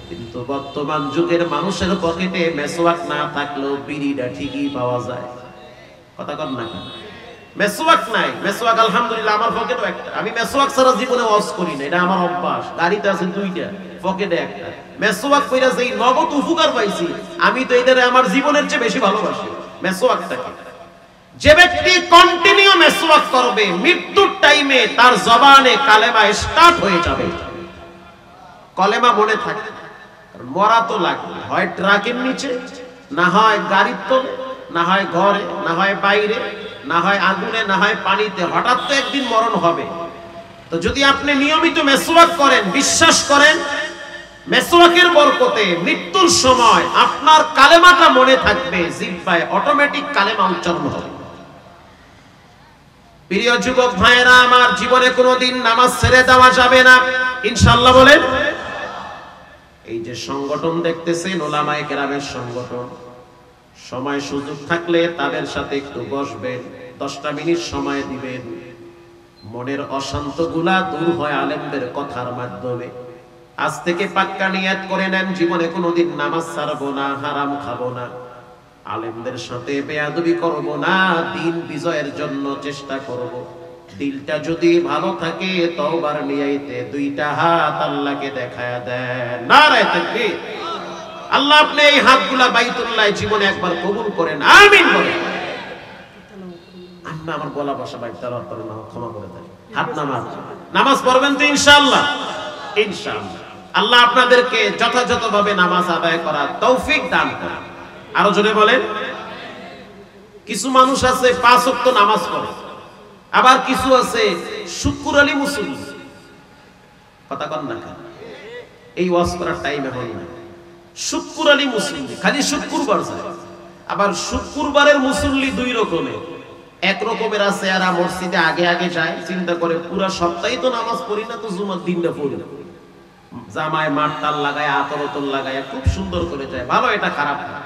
কিন্তু বর্তমান যুগের মানুষের পকেটে মেসওয়াক না থাকলেও বিড়িটা ঠিকই পাওয়া যায়, কথা কন না কেন? মেসওয়াক নাই, মেসওয়াক আলহামদুলিল্লাহ আমার পকেটে একটা। আমি মেসওয়াক ছাড়া জীবনে ওয়াজ করি না, এটা আমার অভ্যাস। গাড়িতে আছে 2টা, পকেটে একটা। মেসওয়াক কইরা যেই নগদ উপকার পাইছি, আমি তো এদের আমার জীবনের চেয়ে বেশি ভালোবাসি মেসওয়াকটাকে। যে ব্যক্তি কন্টিনিউ মেসওয়াক করবে, মৃত্যুর টাইমে তার জবানে কালেমা স্টার্ট হয়ে যাবে। কলেমা মনে থাকে, মরা তো লাগবে, হয় ট্রাকের নিচে, না হয় গাড়ির তলে, না হয় ঘরে, না হয় বাইরে, না হয় আগুনে, না হয় পানিতে। হঠাৎ তো একদিন মরণ হবে। তো যদি আপনি নিয়মিত মেসওয়াক করেন, বিশ্বাস করেন মেসওয়াকের বরকতে মৃত্যুর সময় আপনার কালেমাটা মনে থাকবে, জিহ্বায় অটোমেটিক কালেমা উচ্চারণ হবে। প্রিয় যুবক ভাইরা আমার, জীবনে কোনোদিন নামাজ ছেড়ে দেওয়া যাবে না, ইনশাআল্লাহ বলেন। এই যে সংগঠন দেখতেছেন, উলামায়ে কেরামের সংগঠন, সময় সুযোগ থাকলে তাদের সাথে একটু বসবেন, 10টা মিনিট সময় দিবেন। মনের অশান্তগুলা দূর হয় আলেমদের কথার মাধ্যমে। আজ থেকে পাক্কা নিয়ত করে নেন, জীবনে কোনোদিন নামাজ ছাড়বো না, হারাম খাবো না, আলেমদের সাথে বেয়াদবি করব না, দিন বিজয়ের জন্য চেষ্টা করব। দিলটা যদি ভালো থাকে, তওবার নিয়াতে 2টা হাত আল্লাহকে দেখায়া দেন। নারায়ে তাকবীর। আল্লাহ আপনি এই হাতগুলা বাইতুল্লাহ জীবনে একবার কবুল করেন, আমিন বলেন। আম্মা আমার গলা ভাষা বাইত তেলাওয়াত করেন, ক্ষমা করে দেন। হাত নামাজ, নামাজ পড়বেন তো ইনশাআল্লাহ? ইনশাআল্লাহ। আল্লাহ আপনাদেরকে যথাযথভাবে নামাজ আদায় করার তৌফিক দান করেন। আরো জোরে বলেন। কিছু মানুষ আছে 5 ওয়াক্ত নামাজ পড়ে, আবার কিছু আছে শুক্র আলী মুসল্লি। কথা কন না, এই ওয়াজ করার টাইম এখন না। শুক্র আলী মুসল্লি খালি শুক্রবার যায়, আবার শুক্রবারের মুসল্লি 2 রকমের। এক রকমের আছে এরা মসজিদে আগে আগে যায়, চিন্তা করে পুরা সপ্তাহে তো নামাজ পড়ি না, তো জুমার দিনটা পড়ি না, জামায় মারতাল লাগায়, আতরতল লাগায় খুব সুন্দর করে যায়, ভালো, এটা খারাপ না।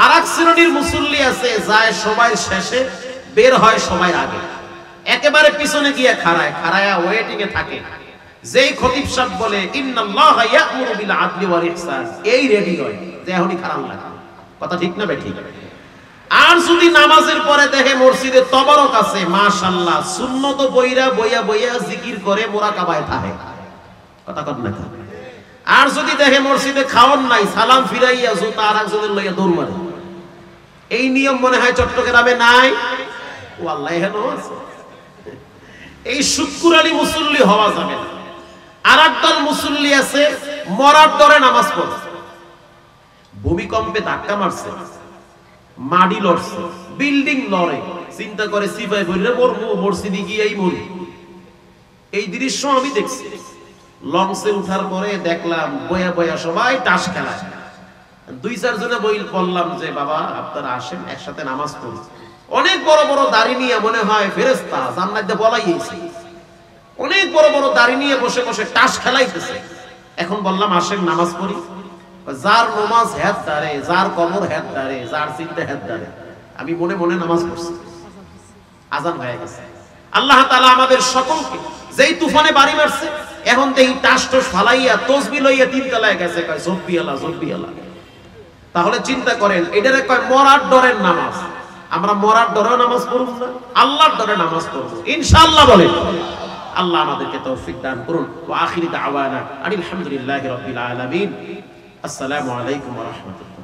আর এক শ্রেণীর মুসল্লি আছে, যায় সবাই শেষে, বের হয় সবাই আগে, একেবারে পিছনে গিয়ে খাড়ায় ওয়েটিং এ থাকে। যেই খতিব সাহেব বলে ইন্নাল্লাহা ইয়া'মুরু বিল আদলি ওয়াল ইহসান, এই রেডি হয় যে এখনই খারাপ লাগে। কথা ঠিক না বেঠিক? আর যদি নামাজের পরে দেখে মসজিদে তবারক আছে, মাশাআল্লাহ, সুন্নত বইরা বইয়া জিকির করে, মুরাকাবায় থাকে। কথা কন না। আর যদি দেখে মসজিদে খাওয়ান নাই, সালাম ফিরাইয়া জুতা আর একজনের লইয়া দৌড় মারে। এই নিয়ম মনে হয় চট্টগ্রামে নাই, ও আল্লাহ এখানেও আছে। এই শুক্র আলী মুসল্লি হওয়া যাবে না। আর একদল মুসল্লি আছে মরার দরে নামাজ পড়ে, ভূমিকম্পে ধাক্কা মারছে, মাটি লড়ছে, বিল্ডিং লড়ে, চিন্তা করে সিপাই বললে মরবো, মসজিদে গিয়েই মরি। এই দৃশ্য আমি দেখছি। লঞ্চে উঠার পরে দেখলাম বয়া সবাই তাস খেলায়। 2-4 জনে বললাম যে বাবা আপনারা আসেন একসাথে নামাজ পড়ি। অনেক বড় বড় দাড়ি নিয়ে, মনে হয় ফেরেশতা, জান্নাতে বলাইছে, অনেক বড় বড় দাড়ি নিয়ে বসে বসে তাস খেলাইতেছে। এখন বললাম আসেন নামাজ পড়ি। যার নামাজ হেদ দাঁড়ে, যার কবর হেদ দাঁড়ে, যার চিন্তা হেদ দাঁড়ে। আমি মনে মনে নামাজ পড়ছি, আজান হয়ে গেছে। আল্লাহ তাআলা আমাদের সকলকে, যেই তুফানে বাড়ি মারছে, এখন দেখি টাস টাস ফালাইয়া তসবিহ লইয়া 3 তলায় গেছে, কয় জব্বি আল্লাহ। তাহলে চিন্তা করেন, এটারে কয় মরার ডরের নামাজ। আমরা মরার ডরেও নামাজ পড়ব না, আল্লাহর ডরে নামাজ পড়ব ইনশাআল্লাহ বলেন। আল্লাহ আমাদেরকে তৌফিক দান করুন। ওয়া আখিরি দাওয়ানা আলহামদুলিল্লাহি রাব্বিল আলামিন। আসসালামু আলাইকুম ওয়া রাহমাতুল্লাহ।